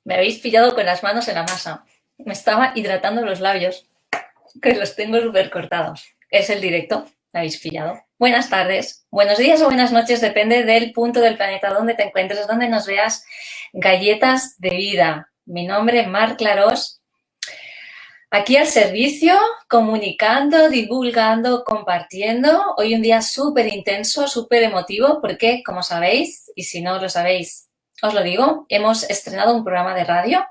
Me habéis pillado con las manos en la masa. Me estaba hidratando los labios, que los tengo súper cortados. Es el directo, me habéis pillado. Buenas tardes, buenos días o buenas noches, depende del punto del planeta donde te encuentres, donde nos veas. Galletas de vida. Mi nombre, Mar Clarós. Aquí al servicio, comunicando, divulgando, compartiendo. Hoy un día súper intenso, súper emotivo, porque, como sabéis, y si no lo sabéis, os lo digo, hemos estrenado un programa de radio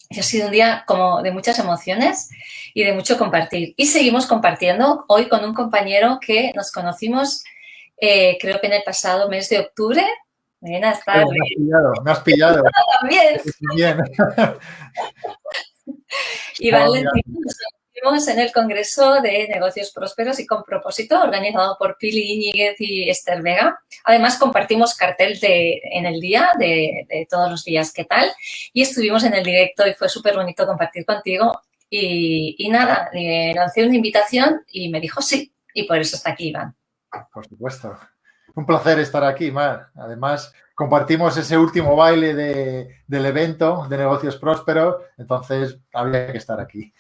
y ha sido un día como de muchas emociones y de mucho compartir. Y seguimos compartiendo hoy con un compañero que nos conocimos, creo que en el pasado mes de octubre. Buenas tardes. Me has pillado. También. Bien. Iván Lentino, nos conocimos en el Congreso de Negocios Prósperos y con Propósito, organizado por Pili Íñiguez y Esther Vega. Además, compartimos cartel en el día, de todos los días, ¿qué tal? Y estuvimos en el directo y fue súper bonito compartir contigo. Y nada, le lancé una invitación y me dijo sí, y por eso está aquí Iván. Por supuesto. Un placer estar aquí, Mar. Además, compartimos ese último baile del evento de Negocios Prósperos, entonces había que estar aquí.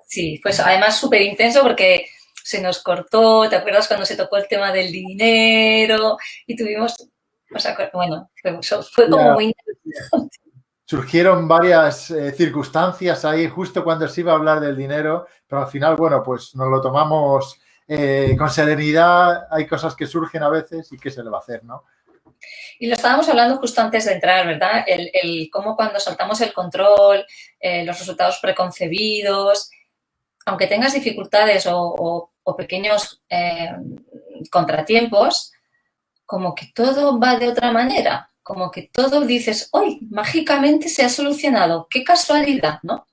Sí, pues además súper intenso porque se nos cortó, ¿te acuerdas cuando se tocó el tema del dinero? Y tuvimos, o sea, bueno, fue como muy interesante. Surgieron varias circunstancias ahí justo cuando se iba a hablar del dinero, pero al final, bueno, pues nos lo tomamos con serenidad. Hay cosas que surgen a veces y qué se le va a hacer, ¿no? Y lo estábamos hablando justo antes de entrar, ¿verdad? El cómo cuando soltamos el control, los resultados preconcebidos, aunque tengas dificultades o pequeños contratiempos, como que todo va de otra manera, como que todo dices, hoy mágicamente se ha solucionado, qué casualidad, ¿no?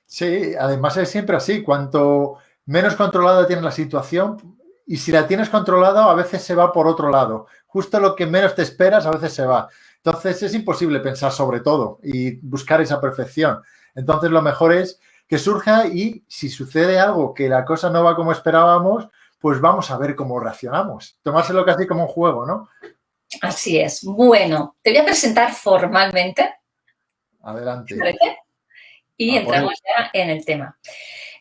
Sí, además es siempre así, cuanto menos controlada tienes la situación y si la tienes controlada a veces se va por otro lado, justo lo que menos te esperas a veces se va. Entonces es imposible pensar sobre todo y buscar esa perfección. Entonces lo mejor es que surja y si sucede algo que la cosa no va como esperábamos, pues vamos a ver cómo reaccionamos. Tomárselo casi como un juego, ¿no? Así es. Bueno, te voy a presentar formalmente. Adelante. ¿Te parece? Y entramos ya en el tema.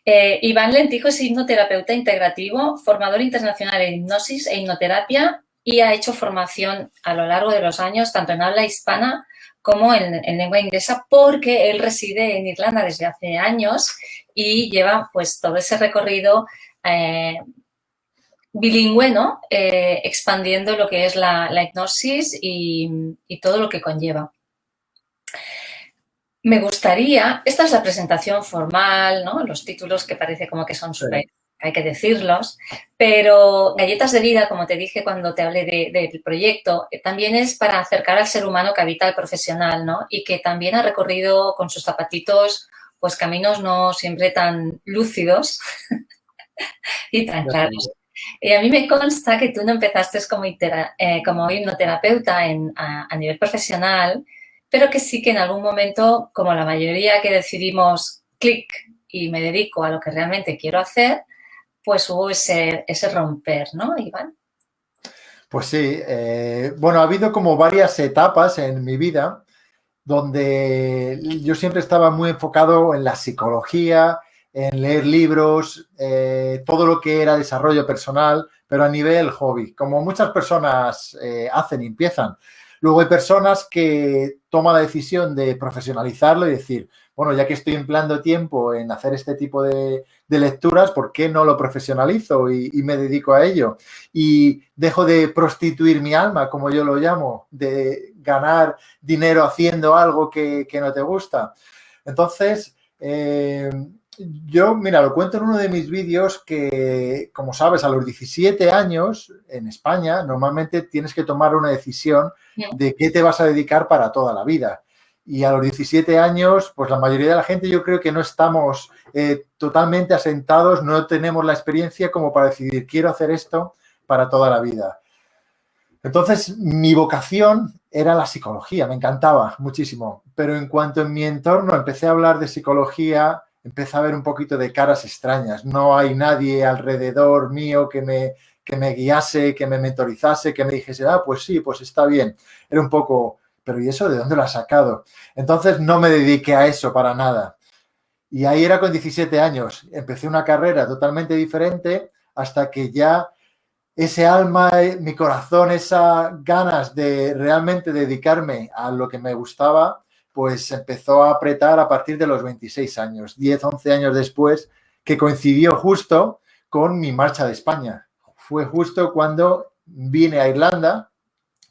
Iván Lentijo es hipnoterapeuta integrativo, formador internacional en hipnosis e hipnoterapia y ha hecho formación a lo largo de los años, tanto en habla hispana como en lengua inglesa, porque él reside en Irlanda desde hace años y lleva pues todo ese recorrido bilingüe, ¿no? Expandiendo lo que es la hipnosis y todo lo que conlleva. Me gustaría, esta es la presentación formal, ¿no? Los títulos que parece como que son súper, hay que decirlos, pero Galletas de Vida, como te dije cuando te hablé del proyecto, también es para acercar al ser humano que habita el profesional, ¿no? Y que también ha recorrido con sus zapatitos, pues caminos no siempre tan lúcidos y tan claros. Y a mí me consta que tú no empezaste como hipnoterapeuta a nivel profesional, pero que sí que en algún momento, como la mayoría que decidimos clic y me dedico a lo que realmente quiero hacer, pues hubo ese romper, ¿no, Iván? Pues sí, bueno, ha habido como varias etapas en mi vida donde yo siempre estaba muy enfocado en la psicología, en leer libros, todo lo que era desarrollo personal, pero a nivel hobby, como muchas personas hacen y empiezan. Luego hay personas que toman la decisión de profesionalizarlo y decir, bueno, ya que estoy empleando tiempo en hacer este tipo de lecturas, ¿por qué no lo profesionalizo y me dedico a ello? Y dejo de prostituir mi alma, como yo lo llamo, de ganar dinero haciendo algo que no te gusta. Entonces, yo, mira, lo cuento en uno de mis vídeos que, como sabes, a los 17 años en España normalmente tienes que tomar una decisión de qué te vas a dedicar para toda la vida. Y a los 17 años, pues la mayoría de la gente yo creo que no estamos totalmente asentados, no tenemos la experiencia como para decidir, quiero hacer esto para toda la vida. Entonces, mi vocación era la psicología, me encantaba muchísimo. Pero en cuanto en mi entorno empecé a hablar de psicología, empecé a ver un poquito de caras extrañas. No hay nadie alrededor mío que me guiase, que me mentorizase, que me dijese, ah, pues sí, pues está bien. Era un poco pero ¿y eso de dónde lo has sacado? Entonces no me dediqué a eso para nada. Y ahí era con 17 años. Empecé una carrera totalmente diferente hasta que ya ese alma, mi corazón, esas ganas de realmente dedicarme a lo que me gustaba, pues empezó a apretar a partir de los 26 años, 10, 11 años después, que coincidió justo con mi marcha de España. Fue justo cuando vine a Irlanda,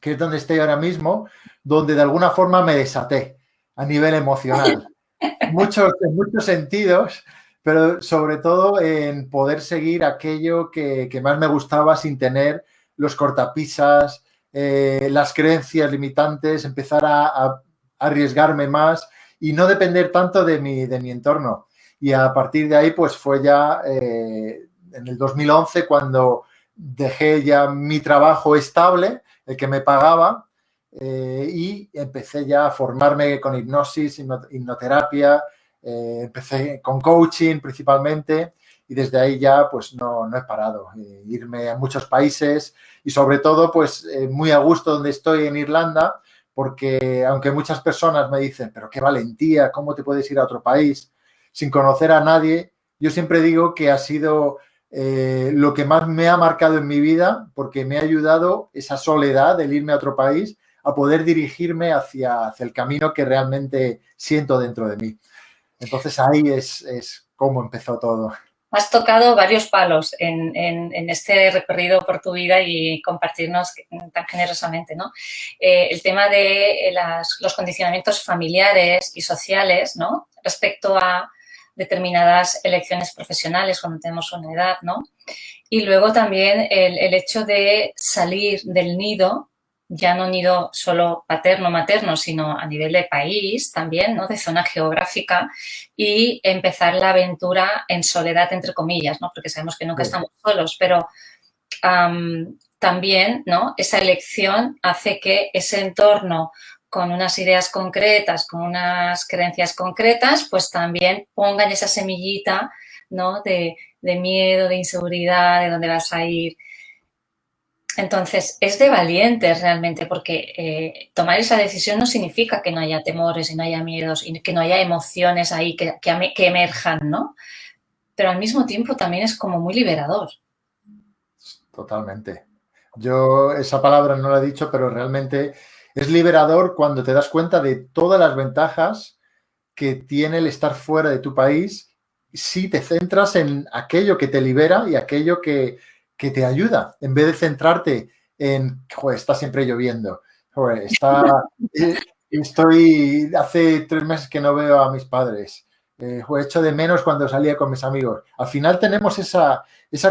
que es donde estoy ahora mismo, donde de alguna forma me desaté a nivel emocional. En muchos sentidos, pero sobre todo en poder seguir aquello que más me gustaba sin tener los cortapisas, las creencias limitantes, empezar a arriesgarme más y no depender tanto de mi entorno. Y a partir de ahí, pues fue ya en el 2011 cuando dejé ya mi trabajo estable, el que me pagaba, y empecé ya a formarme con hipnosis, hipnoterapia, empecé con coaching principalmente y desde ahí ya pues no he parado. Irme a muchos países y sobre todo pues muy a gusto donde estoy en Irlanda, porque aunque muchas personas me dicen, pero qué valentía, ¿cómo te puedes ir a otro país sin conocer a nadie? Yo siempre digo que ha sido lo que más me ha marcado en mi vida, porque me ha ayudado esa soledad del irme a otro país a poder dirigirme hacia el camino que realmente siento dentro de mí. Entonces ahí es cómo empezó todo. Has tocado varios palos en este recorrido por tu vida y compartirnos tan generosamente, ¿no? El tema de los condicionamientos familiares y sociales, ¿no? Respecto a determinadas elecciones profesionales cuando tenemos una edad, ¿no? Y luego también el hecho de salir del nido, ya no nido solo paterno-materno, sino a nivel de país también, ¿no? De zona geográfica y empezar la aventura en soledad, entre comillas, ¿no? Porque sabemos que nunca estamos solos, pero también, ¿no? Esa elección hace que ese entorno con unas ideas concretas, con unas creencias concretas, pues también pongan esa semillita, ¿no? De miedo, de inseguridad, de dónde vas a ir. Entonces, es de valientes realmente, porque tomar esa decisión no significa que no haya temores y no haya miedos y que no haya emociones ahí que emerjan, ¿no? Pero al mismo tiempo también es como muy liberador. Totalmente. Yo esa palabra no la he dicho, pero realmente es liberador cuando te das cuenta de todas las ventajas que tiene el estar fuera de tu país si te centras en aquello que te libera y aquello que te ayuda, en vez de centrarte en, joder, está siempre lloviendo, joder, estoy hace 3 meses que no veo a mis padres, echo de menos cuando salía con mis amigos. Al final tenemos esa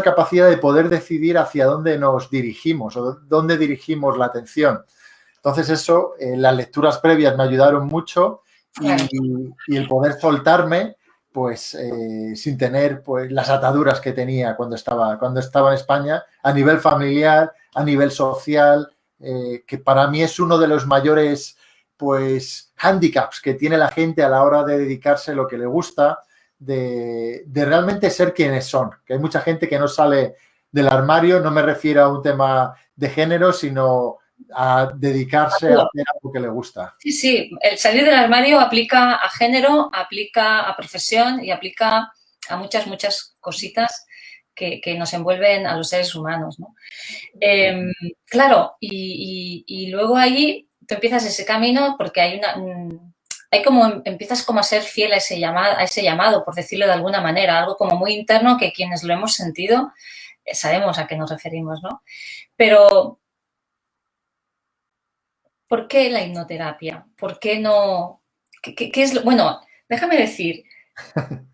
capacidad de poder decidir hacia dónde nos dirigimos o dónde dirigimos la atención. Entonces eso, las lecturas previas me ayudaron mucho y el poder soltarme pues sin tener pues las ataduras que tenía cuando estaba en España a nivel familiar, a nivel social, que para mí es uno de los mayores pues handicaps que tiene la gente a la hora de dedicarse a lo que le gusta, de realmente ser quienes son. Que hay mucha gente que no sale del armario, no me refiero a un tema de género, sino a dedicarse a hacer algo que le gusta. Sí, sí, el salir del armario aplica a género, aplica a profesión y aplica a muchas cositas que nos envuelven a los seres humanos, ¿no? Claro, y luego ahí tú empiezas ese camino porque hay como, empiezas como a ser fiel a ese llamado, por decirlo de alguna manera, algo como muy interno que quienes lo hemos sentido sabemos a qué nos referimos, ¿no? Pero ¿por qué la hipnoterapia? ¿Por qué no? ¿Qué es lo? Bueno, déjame decir,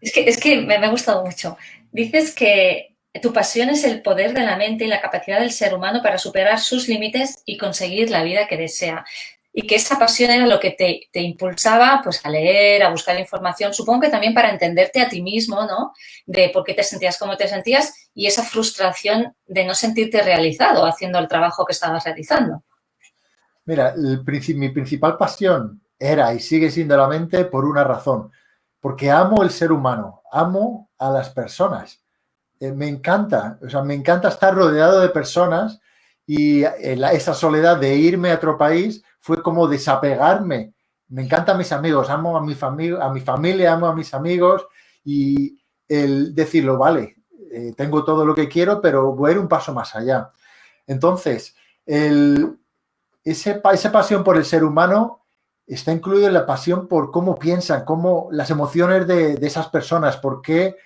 es que me ha gustado mucho. Dices que tu pasión es el poder de la mente y la capacidad del ser humano para superar sus límites y conseguir la vida que desea. Y que esa pasión era lo que te impulsaba pues, a leer, a buscar información, supongo que también para entenderte a ti mismo, ¿no? De por qué te sentías como te sentías y esa frustración de no sentirte realizado haciendo el trabajo que estabas realizando. Mira, mi principal pasión era y sigue siendo la mente por una razón, porque amo el ser humano, amo a las personas. Me encanta, o sea, me encanta estar rodeado de personas y esa soledad de irme a otro país, fue como desapegarme. Me encantan mis amigos, amo a mi familia, amo a mis amigos y el decirlo, vale, tengo todo lo que quiero, pero voy a ir un paso más allá. Entonces, esa pasión por el ser humano está incluido en la pasión por cómo piensan, cómo las emociones de esas personas, por qué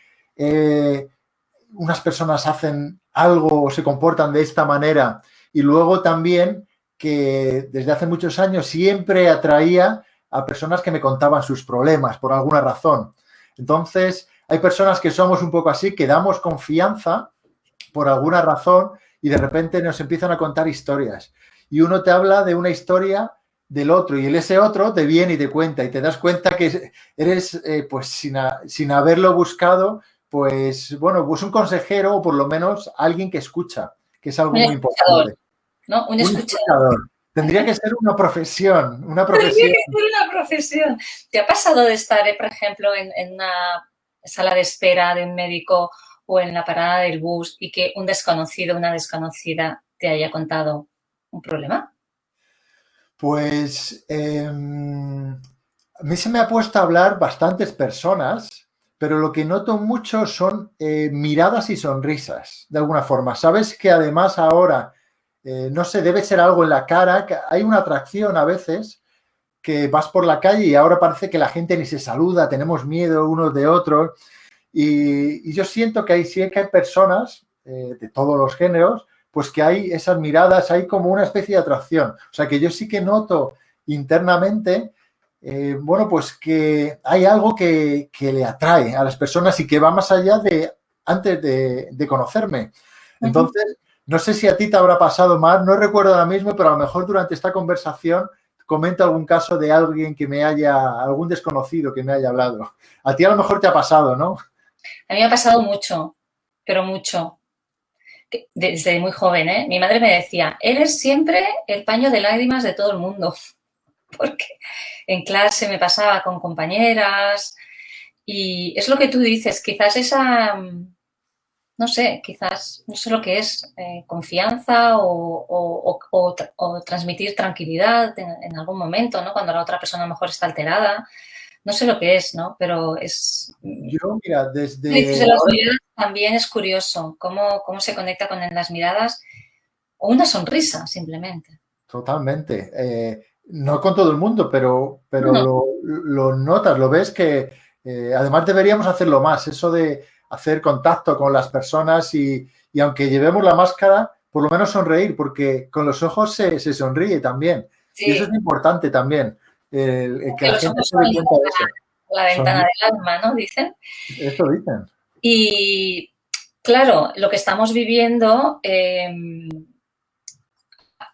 unas personas hacen algo o se comportan de esta manera. Y luego también que desde hace muchos años siempre atraía a personas que me contaban sus problemas por alguna razón. Entonces, hay personas que somos un poco así, que damos confianza por alguna razón y de repente nos empiezan a contar historias. Y uno te habla de una historia del otro y ese otro te viene y te cuenta y te das cuenta que eres, pues sin haberlo buscado, pues bueno, pues un consejero o por lo menos alguien que escucha, que es algo muy importante. ¿No? Un escuchador. Tendría que ser una profesión. Tendría que ser una profesión. ¿Te ha pasado de estar, por ejemplo, en una sala de espera de un médico o en la parada del bus y que un desconocido, una desconocida te haya contado un problema? Pues a mí se me ha puesto a hablar bastantes personas, pero lo que noto mucho son miradas y sonrisas, de alguna forma. Sabes que además ahora, no sé, debe ser algo en la cara, que hay una atracción a veces que vas por la calle y ahora parece que la gente ni se saluda, tenemos miedo unos de otros. Y yo siento que sí que hay personas de todos los géneros, pues que hay esas miradas, hay como una especie de atracción. O sea, que yo sí que noto internamente, bueno, pues que hay algo que le atrae a las personas y que va más allá de antes de conocerme. Entonces, no sé si a ti te habrá pasado más, no recuerdo ahora mismo, pero a lo mejor durante esta conversación comento algún caso de alguien algún desconocido que me haya hablado. A ti a lo mejor te ha pasado, ¿no? A mí me ha pasado mucho, pero mucho. Desde muy joven, ¿eh? Mi madre me decía, eres siempre el paño de lágrimas de todo el mundo. Porque en clase me pasaba con compañeras y es lo que tú dices, quizás no sé, quizás, no sé lo que es, confianza o transmitir tranquilidad en algún momento, ¿no? Cuando la otra persona a lo mejor está alterada. No sé lo que es, ¿no? Pero es... Yo, mira, desde... De las miradas también es curioso cómo se conecta con las miradas o una sonrisa, simplemente. Totalmente. No con todo el mundo, pero No. lo notas, lo ves que además deberíamos hacerlo más, eso de hacer contacto con las personas y aunque llevemos la máscara, por lo menos sonreír, porque con los ojos se sonríe también. Sí. Y eso es importante también, que la gente se dé cuenta de eso. La ventana del alma, ¿no? Dicen. Eso dicen. Y claro, lo que estamos viviendo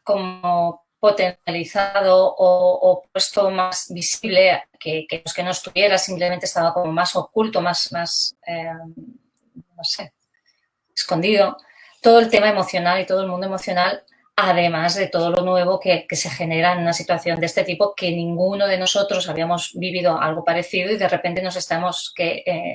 como potencializado o puesto más visible, que no estuviera, simplemente estaba como más oculto, más no sé, escondido. Todo el tema emocional y todo el mundo emocional, además de todo lo nuevo que se genera en una situación de este tipo, que ninguno de nosotros habíamos vivido algo parecido y de repente nos estamos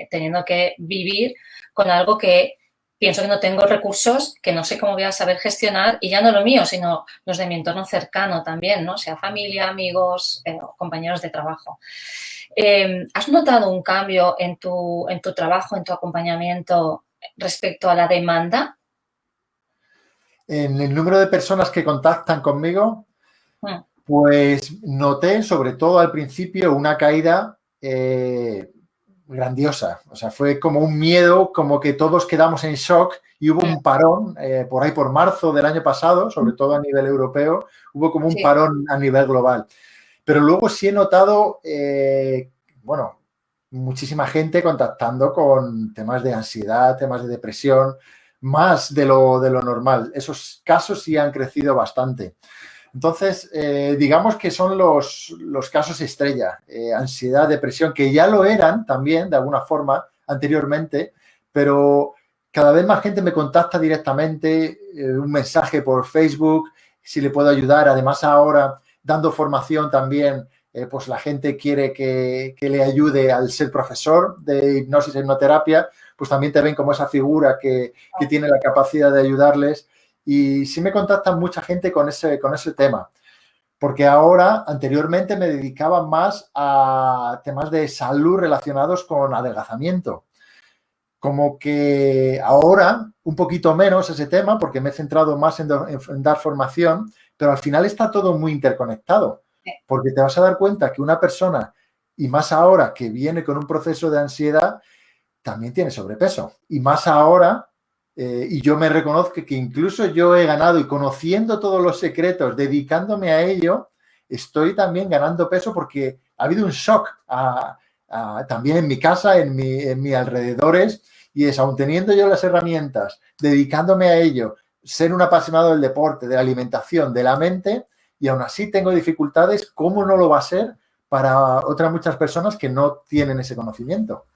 teniendo que vivir con algo que pienso que no tengo recursos, que no sé cómo voy a saber gestionar y ya no lo mío, sino los de mi entorno cercano también, ¿no? Sea familia, amigos, compañeros de trabajo. ¿Has notado un cambio en tu trabajo, en tu acompañamiento respecto a la demanda? En el número de personas que contactan conmigo, pues noté, sobre todo al principio, una caída grandiosa. O sea, fue como un miedo, como que todos quedamos en shock y hubo un parón por ahí por marzo del año pasado, sobre todo a nivel europeo, hubo como un parón a nivel global. Pero luego sí he notado, bueno, muchísima gente contactando con temas de ansiedad, temas de depresión, más de lo normal. Esos casos sí han crecido bastante. Entonces, digamos que son los casos estrella, ansiedad, depresión, que ya lo eran también, de alguna forma, anteriormente, pero cada vez más gente me contacta directamente, un mensaje por Facebook, si le puedo ayudar. Además, ahora, dando formación también, pues la gente quiere que le ayude al ser profesor de hipnosis e hipnoterapia, pues también te ven como esa figura que tiene la capacidad de ayudarles. Y sí me contactan mucha gente con ese tema. porque ahora, anteriormente, me dedicaba más a temas de salud relacionados con adelgazamiento. Como que ahora, un poquito menos ese tema, porque me he centrado más en dar formación, pero al final está todo muy interconectado, porque te vas a dar cuenta que una persona, y más ahora que viene con un proceso de ansiedad, también tiene sobrepeso. Y más ahora, y yo me reconozco que incluso yo he ganado y conociendo todos los secretos, dedicándome a ello, estoy también ganando peso porque ha habido un shock también en mi casa, en mis alrededores, y es, aun teniendo yo las herramientas, dedicándome a ello, ser un apasionado del deporte, de la alimentación, de la mente, y aún así tengo dificultades, ¿cómo no lo va a ser para otras muchas personas que no tienen ese conocimiento?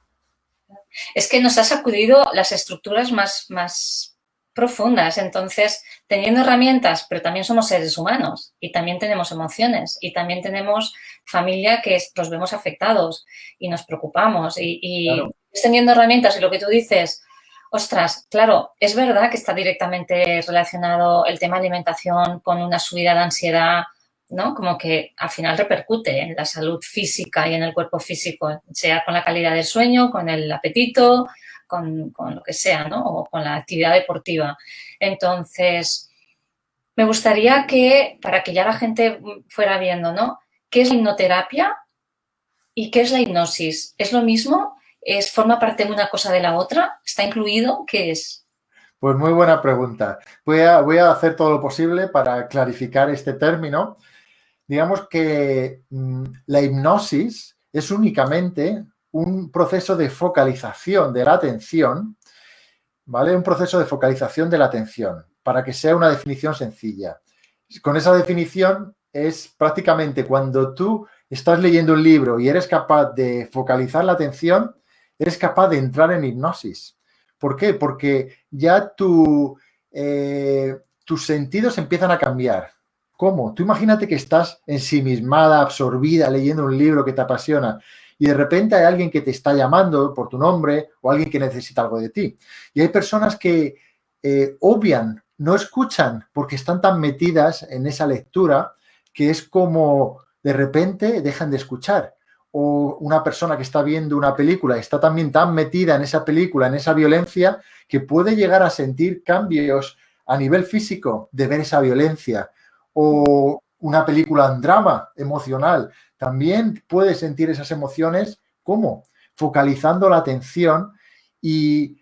Es que nos ha sacudido las estructuras más profundas. Entonces, teniendo herramientas, pero también somos seres humanos y también tenemos emociones y también tenemos familia que los vemos afectados y nos preocupamos. Claro. Teniendo herramientas y lo que tú dices, ostras, claro, es verdad que está directamente relacionado el tema alimentación con una subida de ansiedad, ¿no? Como que al final repercute en la salud física y en el cuerpo físico, sea con la calidad del sueño, con el apetito, con lo que sea, ¿no? O con la actividad deportiva. Entonces, me gustaría que, para que ya la gente fuera viendo, ¿no? ¿Qué es la hipnoterapia y qué es la hipnosis? ¿Es lo mismo? ¿Forma parte de una cosa de la otra? ¿Está incluido? ¿Qué es? Pues muy buena pregunta. Voy a hacer todo lo posible para clarificar este término. Digamos que la hipnosis es únicamente un proceso de focalización de la atención, ¿vale? Un proceso de focalización de la atención, para que sea una definición sencilla. Con esa definición es prácticamente cuando tú estás leyendo un libro y eres capaz de focalizar la atención, eres capaz de entrar en hipnosis. ¿Por qué? Porque ya tus sentidos empiezan a cambiar. ¿Cómo? Tú imagínate que estás ensimismada, absorbida, leyendo un libro que te apasiona y de repente hay alguien que te está llamando por tu nombre o alguien que necesita algo de ti. Y hay personas que obvian, no escuchan porque están tan metidas en esa lectura que es como de repente dejan de escuchar. O una persona que está viendo una película está también tan metida en esa película, en esa violencia, que puede llegar a sentir cambios a nivel físico de ver esa violencia. O una película en drama emocional, también puede sentir esas emociones. ¿Cómo? Focalizando la atención y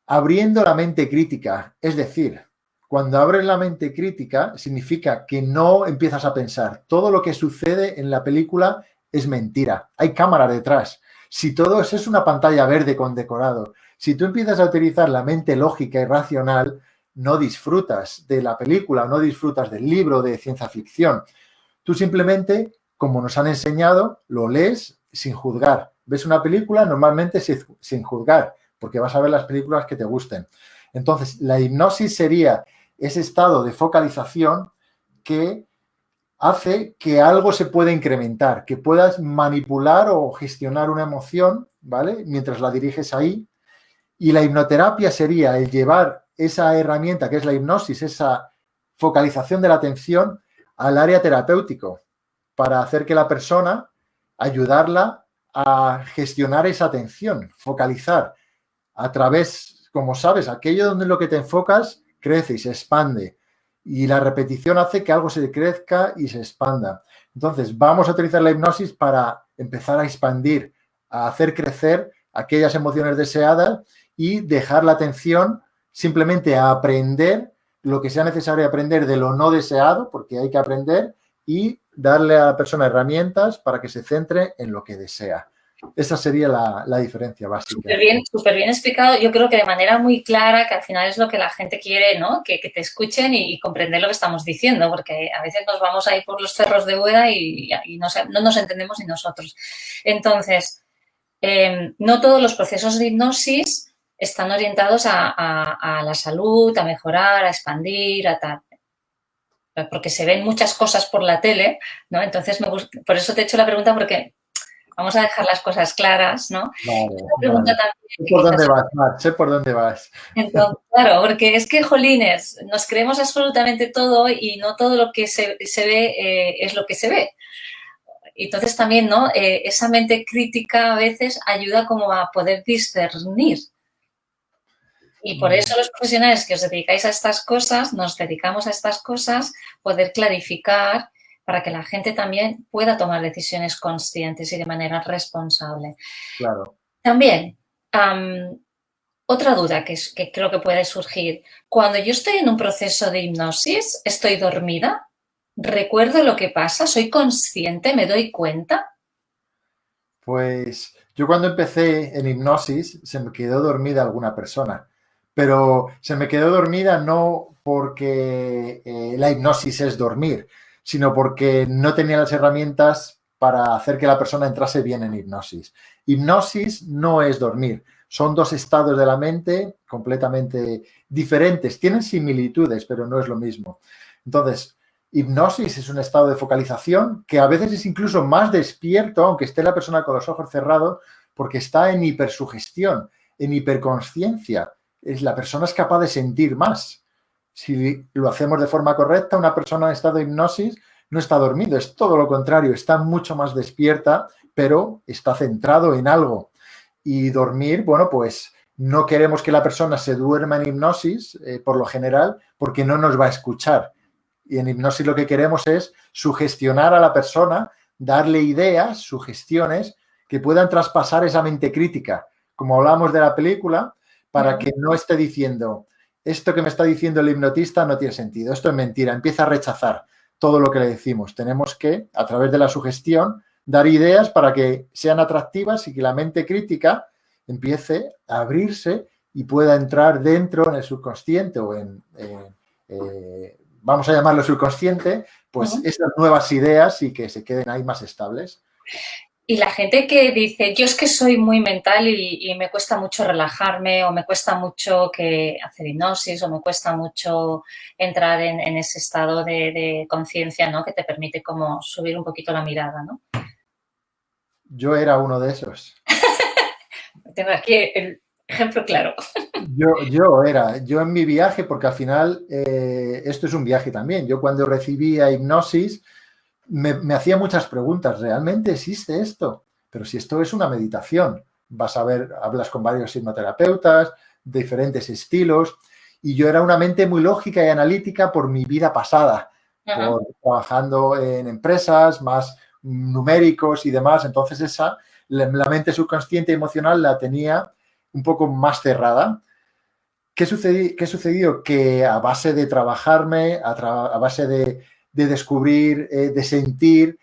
abriendo la mente crítica. Es decir, cuando abres la mente crítica significa que no empiezas a pensar. Todo lo que sucede en la película es mentira. Hay cámara detrás. Si todo eso es una pantalla verde con decorado, si tú empiezas a utilizar la mente lógica y racional, no disfrutas de la película, no disfrutas del libro de ciencia ficción. Tú simplemente, como nos han enseñado, lo lees sin juzgar. Ves una película normalmente sin juzgar, porque vas a ver las películas que te gusten. Entonces, la hipnosis sería ese estado de focalización que hace que algo se pueda incrementar, que puedas manipular o gestionar una emoción, ¿vale? Mientras la diriges ahí. Y la hipnoterapia sería el llevar esa herramienta que es la hipnosis, esa focalización de la atención al área terapéutico para hacer que la persona, ayudarla a gestionar esa atención, focalizar a través, como sabes, aquello donde lo que te enfocas crece y se expande. Y la repetición hace que algo se crezca y se expanda. Entonces, vamos a utilizar la hipnosis para empezar a expandir, a hacer crecer aquellas emociones deseadas y dejar la atención simplemente a aprender lo que sea necesario aprender de lo no deseado, porque hay que aprender, y darle a la persona herramientas para que se centre en lo que desea. Esa sería la diferencia básica. Súper bien explicado. Yo creo que de manera muy clara, que al final es lo que la gente quiere, ¿no? Que te escuchen y comprender lo que estamos diciendo, porque a veces nos vamos ahí por los cerros de Úbeda y no nos entendemos ni nosotros. Entonces, no todos los procesos de hipnosis están orientados a la salud, a mejorar, a expandir, a tal. Porque se ven muchas cosas por la tele, ¿no? Entonces, por eso te he hecho la pregunta, porque vamos a dejar las cosas claras, ¿no? Vale, Una pregunta vale. también Sé que por dónde quizás vas, Mar, sé por dónde vas. entonces, claro, porque es que, jolines, nos creemos absolutamente todo y no todo lo que se ve es lo que se ve. Entonces también, ¿no? Esa mente crítica a veces ayuda como a poder discernir. Y por eso los profesionales que os dedicáis a estas cosas, nos dedicamos a estas cosas, poder clarificar para que la gente también pueda tomar decisiones conscientes y de manera responsable. Claro. También, otra duda que creo que puede surgir. Cuando yo estoy en un proceso de hipnosis, ¿estoy dormida? ¿Recuerdo lo que pasa? ¿Soy consciente? ¿Me doy cuenta? Pues yo cuando empecé en hipnosis se me quedó dormida alguna persona, pero se me quedó dormida no porque la hipnosis es dormir, sino porque no tenía las herramientas para hacer que la persona entrase bien en hipnosis. Hipnosis no es dormir, son dos estados de la mente completamente diferentes, tienen similitudes, pero no es lo mismo. Entonces, hipnosis es un estado de focalización que a veces es incluso más despierto, aunque esté la persona con los ojos cerrados, porque está en hipersugestión, en hiperconsciencia. La persona es capaz de sentir más. Si lo hacemos de forma correcta, una persona en estado de hipnosis no está dormido, es todo lo contrario, está mucho más despierta, pero está centrado en algo. Y dormir, bueno, pues no queremos que la persona se duerma en hipnosis, por lo general, porque no nos va a escuchar. Y en hipnosis lo que queremos es sugestionar a la persona, darle ideas, sugestiones que puedan traspasar esa mente crítica, como hablamos de la película, para que no esté diciendo, esto que me está diciendo el hipnotista no tiene sentido, esto es mentira, empieza a rechazar todo lo que le decimos. Tenemos que, a través de la sugestión, dar ideas para que sean atractivas y que la mente crítica empiece a abrirse y pueda entrar dentro en el subconsciente o vamos a llamarlo subconsciente, pues esas nuevas ideas y que se queden ahí más estables. Y la gente que dice, yo es que soy muy mental y me cuesta mucho relajarme o me cuesta mucho hacer hipnosis o me cuesta mucho entrar en ese estado de conciencia, ¿no? Que te permite como subir un poquito la mirada, ¿no? Yo era uno de esos. Tengo aquí el ejemplo claro. Yo en mi viaje, porque al final esto es un viaje también. Yo cuando recibía hipnosis me hacía muchas preguntas. ¿Realmente existe esto? Pero si esto es una meditación, vas a ver, hablas con varios hipnoterapeutas, diferentes estilos, y yo era una mente muy lógica y analítica por mi vida pasada, por trabajando en empresas más numéricos y demás. Entonces la mente subconsciente y emocional la tenía un poco más cerrada. ¿Qué sucedió? Que a base de trabajarme, a base de descubrir, de sentir,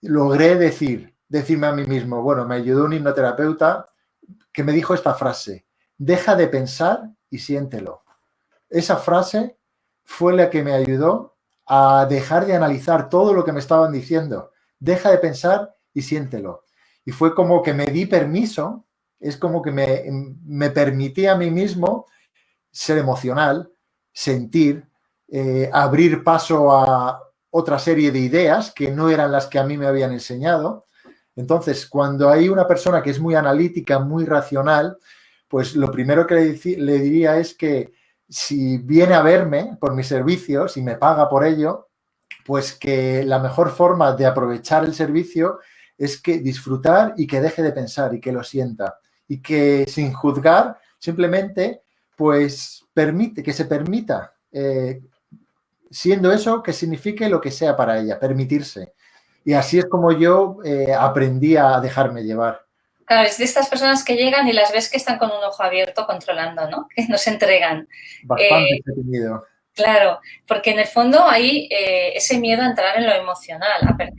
logré decirme a mí mismo, bueno, me ayudó un hipnoterapeuta que me dijo esta frase, deja de pensar y siéntelo. Esa frase fue la que me ayudó a dejar de analizar todo lo que me estaban diciendo. Deja de pensar y siéntelo. Y fue como que me di permiso, es como que me permití a mí mismo ser emocional, sentir, abrir paso a otra serie de ideas que no eran las que a mí me habían enseñado. Entonces, cuando hay una persona que es muy analítica, muy racional, pues lo primero que le diría es que si viene a verme por mis servicios y me paga por ello, pues que la mejor forma de aprovechar el servicio es que disfrutar y que deje de pensar y que lo sienta. Y que sin juzgar, simplemente, pues que se permita, siendo eso, que signifique lo que sea para ella, permitirse. Y así es como yo aprendí a dejarme llevar. Claro, es de estas personas que llegan y las ves que están con un ojo abierto controlando, ¿no? Que no se entregan. Bastante he tenido. Claro, porque en el fondo hay ese miedo a entrar en lo emocional, a perder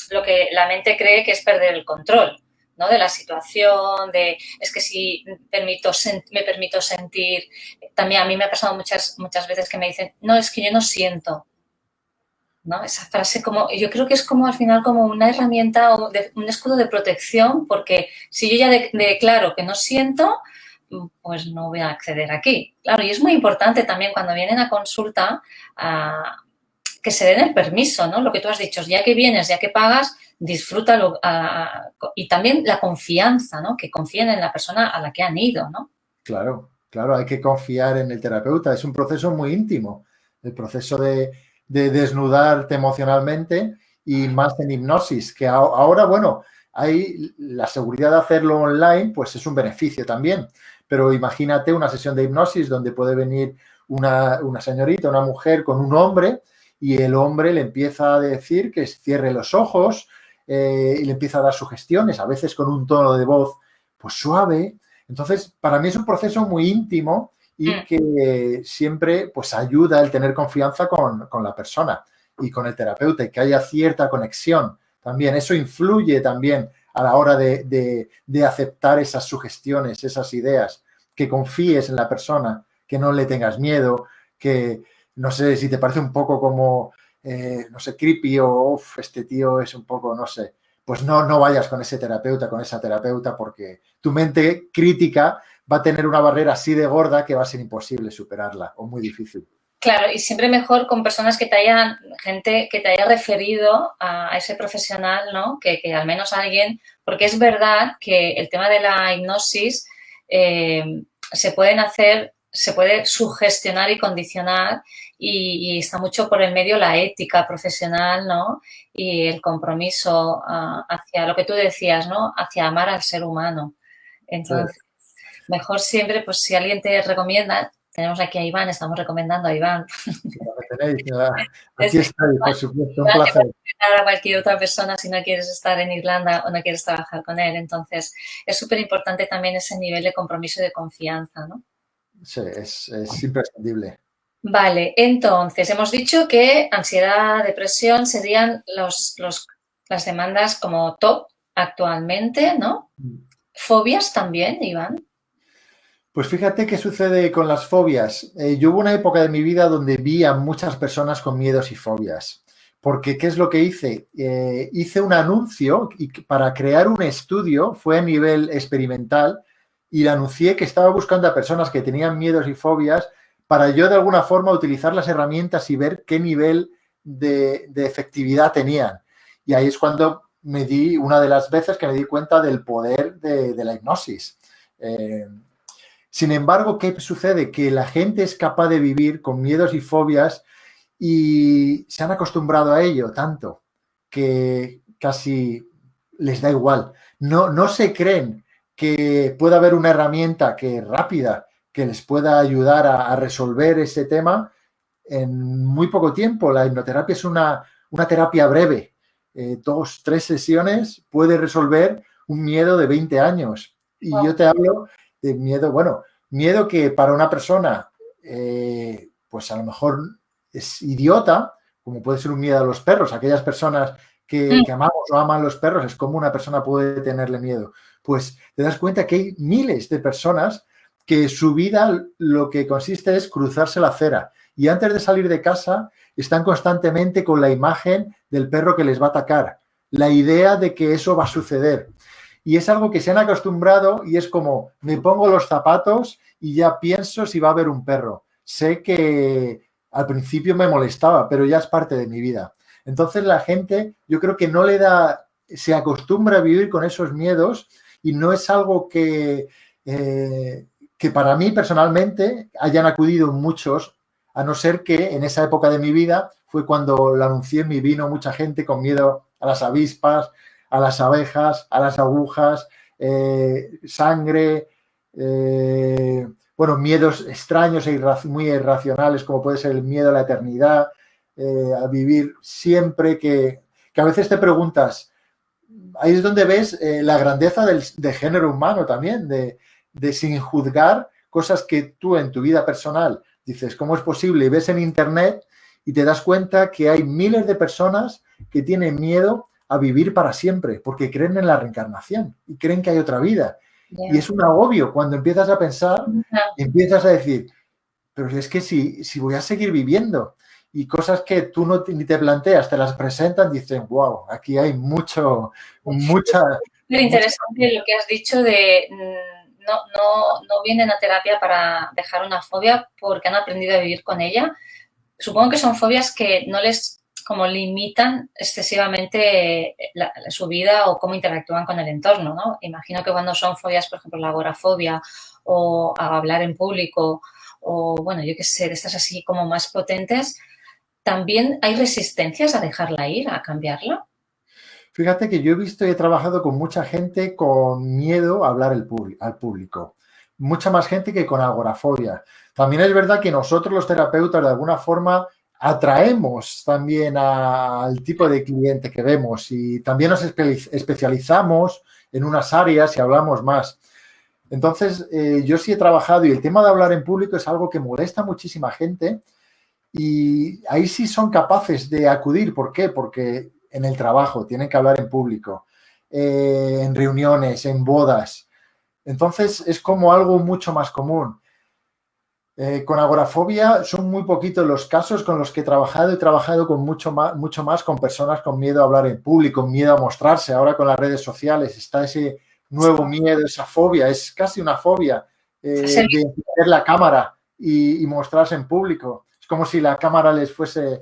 lo que la mente cree que es perder el control, ¿no? De la situación, es que si me permito sentir, también a mí me ha pasado muchas veces que me dicen, no, es que yo no siento, ¿no? Esa frase yo creo que es como al final como una herramienta o un escudo de protección, porque si yo ya declaro que no siento, pues no voy a acceder aquí. Claro, y es muy importante también cuando vienen a consulta que se den el permiso, ¿no? Lo que tú has dicho, ya que vienes, ya que pagas, disfrútalo. Y también la confianza, ¿no? Que confíen en la persona a la que han ido, ¿no? Claro, claro, hay que confiar en el terapeuta. Es un proceso muy íntimo, el proceso de desnudarte emocionalmente y más en hipnosis, que ahora, bueno, hay la seguridad de hacerlo online, pues es un beneficio también. Pero imagínate una sesión de hipnosis donde puede venir una señorita, una mujer con un hombre y el hombre le empieza a decir que cierre los ojos y le empieza a dar sugestiones, a veces con un tono de voz pues suave. Entonces, para mí es un proceso muy íntimo y que siempre pues ayuda el tener confianza con la persona y con el terapeuta y que haya cierta conexión también. Eso influye también a la hora de aceptar esas sugestiones, esas ideas, que confíes en la persona, que no le tengas miedo, que no sé si te parece un poco como, no sé, creepy o este tío es un poco, no sé, pues no vayas con ese terapeuta, con esa terapeuta, porque tu mente crítica va a tener una barrera así de gorda que va a ser imposible superarla o muy difícil. Claro, y siempre mejor con personas gente que te haya referido a ese profesional, ¿no? Que al menos alguien, porque es verdad que el tema de la hipnosis se puede sugestionar y condicionar y está mucho por el medio la ética profesional, ¿no? Y el compromiso hacia lo que tú decías, ¿no? Hacia amar al ser humano. Entonces, mejor siempre, pues si alguien te recomienda, tenemos aquí a Iván, estamos recomendando a Iván. Aquí estoy, por supuesto, un Iván te placer. puede recomendar a cualquier otra persona si no quieres estar en Irlanda o no quieres trabajar con él. Entonces, es súper importante también ese nivel de compromiso y de confianza, ¿no? Sí, es imprescindible. Vale, entonces hemos dicho que ansiedad, depresión serían las demandas como top actualmente, ¿no? Fobias también, Iván. Pues fíjate qué sucede con las fobias. Yo hubo una época de mi vida donde vi a muchas personas con miedos y fobias. Porque, ¿qué es lo que hice? Hice un anuncio y para crear un estudio, fue a nivel experimental, y le anuncié que estaba buscando a personas que tenían miedos y fobias para yo de alguna forma utilizar las herramientas y ver qué nivel de efectividad tenían. Y ahí es cuando me di, una de las veces que me di cuenta del poder de la hipnosis. Sin embargo, ¿qué sucede? Que la gente es capaz de vivir con miedos y fobias y se han acostumbrado a ello tanto que casi les da igual. No se creen que pueda haber una herramienta que rápida que les pueda ayudar a resolver ese tema en muy poco tiempo. La hipnoterapia es una terapia breve. 2, 3 sesiones puede resolver un miedo de 20 años. Y yo te hablo de miedo, bueno, miedo que para una persona, pues a lo mejor es idiota, como puede ser un miedo a los perros, aquellas personas que amamos o aman los perros, es como una persona puede tenerle miedo. Pues te das cuenta que hay miles de personas que su vida lo que consiste es cruzarse la acera y antes de salir de casa están constantemente con la imagen del perro que les va a atacar, la idea de que eso va a suceder. Y es algo que se han acostumbrado y es como, me pongo los zapatos y ya pienso si va a haber un perro. Sé que al principio me molestaba, pero ya es parte de mi vida. Entonces la gente, yo creo que no le da, se acostumbra a vivir con esos miedos y no es algo que para mí personalmente hayan acudido muchos, a no ser que en esa época de mi vida fue cuando lo anuncié, me vino mucha gente con miedo a las avispas, a las abejas, a las agujas, sangre, bueno, miedos extraños e muy irracionales, como puede ser el miedo a la eternidad, a vivir siempre que a veces te preguntas, ahí es donde ves la grandeza de género humano también, de sin juzgar cosas que tú en tu vida personal dices, ¿cómo es posible? Y ves en internet y te das cuenta que hay miles de personas que tienen miedo a vivir para siempre, porque creen en la reencarnación y creen que hay otra vida. Yeah. Y es un agobio cuando empiezas a pensar, empiezas a decir, pero es que si voy a seguir viviendo y cosas que tú ni te planteas, te las presentan, dicen, wow, aquí hay mucha... Muy interesante lo que has dicho de no vienen a terapia para dejar una fobia porque han aprendido a vivir con ella, supongo que son fobias que no les como limitan excesivamente su vida o cómo interactúan con el entorno, ¿no? Imagino que cuando son fobias, por ejemplo, la agorafobia o a hablar en público o, bueno, yo qué sé, de estas así como más potentes, ¿también hay resistencias a dejarla ir, a cambiarla? Fíjate que yo he visto y he trabajado con mucha gente con miedo a hablar al público. Mucha más gente que con agorafobia. También es verdad que nosotros los terapeutas de alguna forma atraemos también al tipo de cliente que vemos y también nos especializamos en unas áreas y hablamos más. Entonces, yo sí he trabajado y el tema de hablar en público es algo que molesta a muchísima gente y ahí sí son capaces de acudir. ¿Por qué? Porque en el trabajo tienen que hablar en público, en reuniones, en bodas. Entonces, es como algo mucho más común. Con agorafobia son muy poquitos los casos con los que he trabajado con mucho más con personas con miedo a hablar en público, miedo a mostrarse. Ahora con las redes sociales está ese nuevo miedo, esa fobia, es casi una fobia de encender la cámara y mostrarse en público. Es como si la cámara les fuese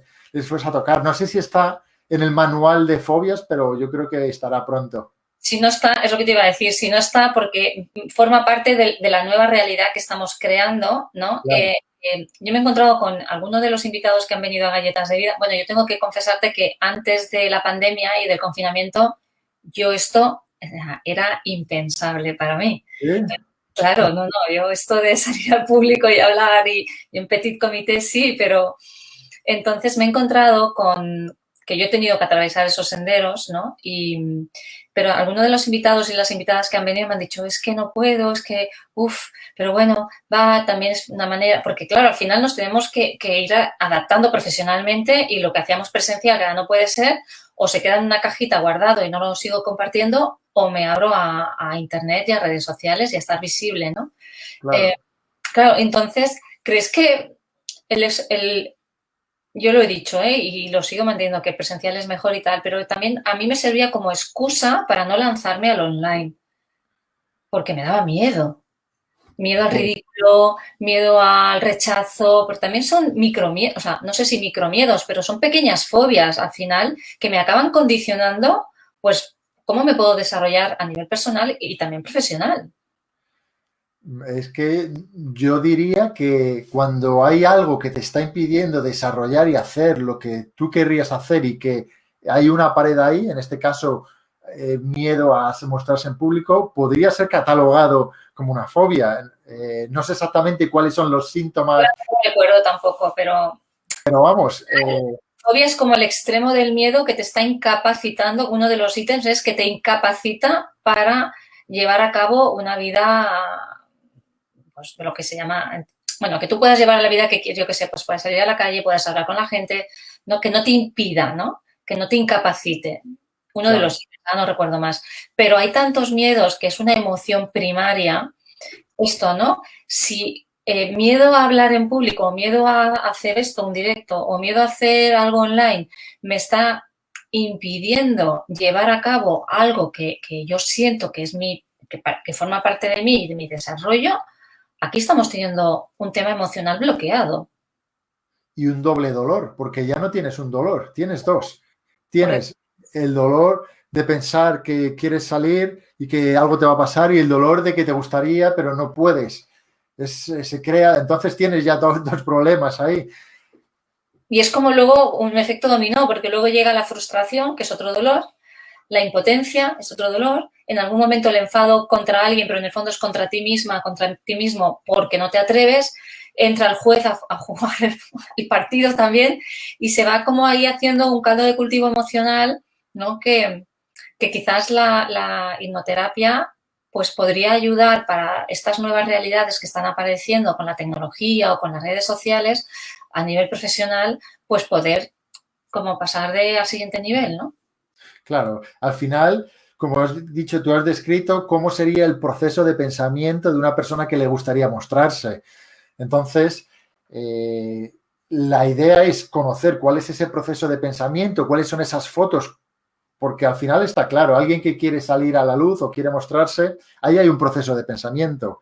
a tocar. No sé si está en el manual de fobias, pero yo creo que estará pronto. Si no está, es lo que te iba a decir, si no está porque forma parte de la nueva realidad que estamos creando, ¿no? Claro. Yo me he encontrado con algunos de los invitados que han venido a Galletas de Vida. Bueno, yo tengo que confesarte que antes de la pandemia y del confinamiento, yo esto era impensable para mí. ¿Sí? Claro, no, yo esto de salir al público y hablar y en petit comité sí, pero entonces me he encontrado con que yo he tenido que atravesar esos senderos, ¿no? Pero algunos de los invitados y las invitadas que han venido me han dicho, es que no puedo, es que, pero bueno, también es una manera, porque claro, al final nos tenemos que ir adaptando profesionalmente y lo que hacíamos presencial ya no puede ser, o se queda en una cajita guardado y no lo sigo compartiendo, o me abro a internet y a redes sociales y a estar visible, ¿no? Claro. Claro, entonces, ¿crees que yo lo he dicho, y lo sigo manteniendo, que presencial es mejor y tal, pero también a mí me servía como excusa para no lanzarme al online, porque me daba miedo. Miedo al ridículo, miedo al rechazo, porque también son micromiedos, o sea, no sé si micromiedos, pero son pequeñas fobias al final que me acaban condicionando, pues, cómo me puedo desarrollar a nivel personal y también profesional. Es que yo diría que cuando hay algo que te está impidiendo desarrollar y hacer lo que tú querrías hacer y que hay una pared ahí, en este caso miedo a mostrarse en público, podría ser catalogado como una fobia. No sé exactamente cuáles son los síntomas, No recuerdo tampoco, pero pero vamos, fobia es como el extremo del miedo que te está incapacitando. Uno de los ítems es que te incapacita para llevar a cabo una vida, pues, de lo que se llama, bueno, que tú puedas llevar la vida que quieres, yo que sé, pues puedes salir a la calle, puedes hablar con la gente, ¿no? Que no te impida, ¿no? Que no te incapacite. Uno de claro. los ítems, no recuerdo más. Pero hay tantos miedos que es una emoción primaria, esto, ¿no? Si miedo a hablar en público, miedo a hacer esto, un directo, o miedo a hacer algo online, me está impidiendo llevar a cabo algo que yo siento que es que forma parte de mí y de mi desarrollo, aquí estamos teniendo un tema emocional bloqueado. Y un doble dolor, porque ya no tienes un dolor, tienes dos. Correcto. Tienes el dolor de pensar que quieres salir y que algo te va a pasar y el dolor de que te gustaría, pero no puedes. Se crea, entonces tienes ya dos problemas ahí. Y es como luego un efecto dominó, porque luego llega la frustración, que es otro dolor, la impotencia es otro dolor, en algún momento el enfado contra alguien, pero en el fondo es contra ti misma, contra ti mismo, porque no te atreves, entra el juez a jugar el partido también y se va como ahí haciendo un caldo de cultivo emocional, ¿no? Que quizás la hipnoterapia pues podría ayudar para estas nuevas realidades que están apareciendo con la tecnología o con las redes sociales a nivel profesional, pues poder como pasar al siguiente nivel, ¿no? Claro, al final, como has dicho, tú has descrito cómo sería el proceso de pensamiento de una persona que le gustaría mostrarse. Entonces, la idea es conocer cuál es ese proceso de pensamiento, cuáles son esas fotos, porque al final está claro, alguien que quiere salir a la luz o quiere mostrarse, ahí hay un proceso de pensamiento.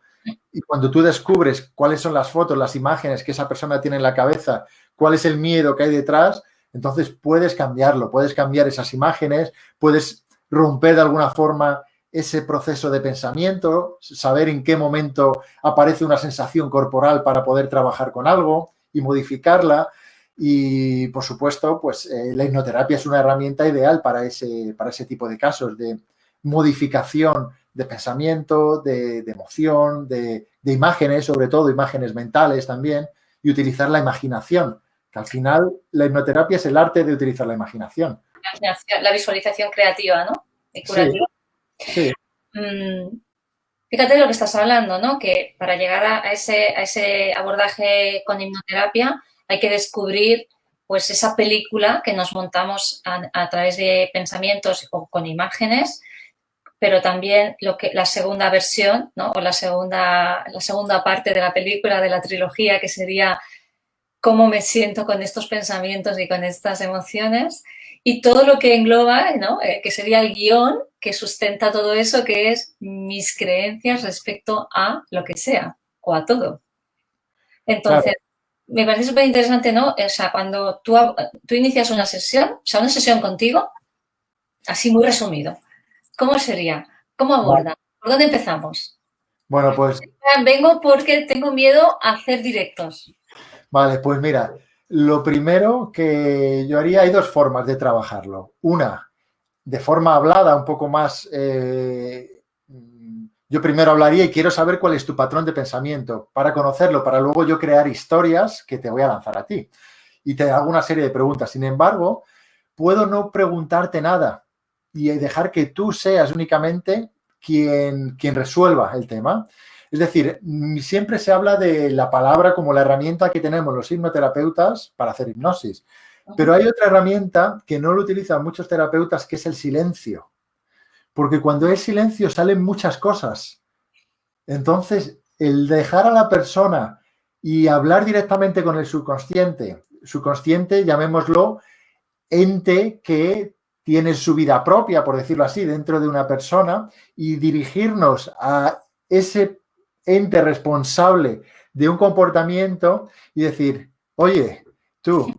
Y cuando tú descubres cuáles son las fotos, las imágenes que esa persona tiene en la cabeza cuál es el miedo que hay detrás, entonces puedes cambiarlo, puedes cambiar esas imágenes, puedes romper de alguna forma ese proceso de pensamiento, saber en qué momento aparece una sensación corporal para poder trabajar con algo y modificarla. Y, por supuesto, pues la hipnoterapia es una herramienta ideal para ese tipo de casos de modificación de pensamiento, de emoción, de imágenes, sobre todo imágenes mentales también, y utilizar la imaginación, que al final la hipnoterapia es el arte de utilizar la imaginación. La visualización creativa, ¿no? Y curativa. Sí, sí. Fíjate de lo que estás hablando, ¿no? Que para llegar a ese abordaje con hipnoterapia hay que descubrir pues esa película que nos montamos a través de pensamientos o con imágenes, pero también la segunda versión, ¿no? O la segunda parte de la película, de la trilogía, que sería cómo me siento con estos pensamientos y con estas emociones, y todo lo que engloba, ¿no? Que sería el guión que sustenta todo eso, que es mis creencias respecto a lo que sea o a todo. Entonces, Claro. me parece súper interesante, ¿no? O sea, cuando tú inicias una sesión contigo, así muy resumido, ¿cómo sería? ¿Cómo Vale. aborda? ¿Por dónde empezamos? Bueno, pues Vengo porque tengo miedo a hacer directos. vale, pues mira, lo primero que yo haría, hay dos formas de trabajarlo. Una, de forma hablada, un poco más, yo primero hablaría y quiero saber cuál es tu patrón de pensamiento para conocerlo, para luego yo crear historias que te voy a lanzar a ti. Y te hago una serie de preguntas. Sin embargo, puedo no preguntarte nada y dejar que tú seas únicamente quien resuelva el tema. Es decir, siempre se habla de la palabra como la herramienta que tenemos los hipnoterapeutas para hacer hipnosis. Pero hay otra herramienta que no lo utilizan muchos terapeutas, que es el silencio. Porque cuando hay silencio salen muchas cosas. Entonces, el dejar a la persona y hablar directamente con el subconsciente, llamémoslo, ente que tiene su vida propia, por decirlo así, dentro de una persona, y dirigirnos a ese ente responsable de un comportamiento y decir, oye, tú,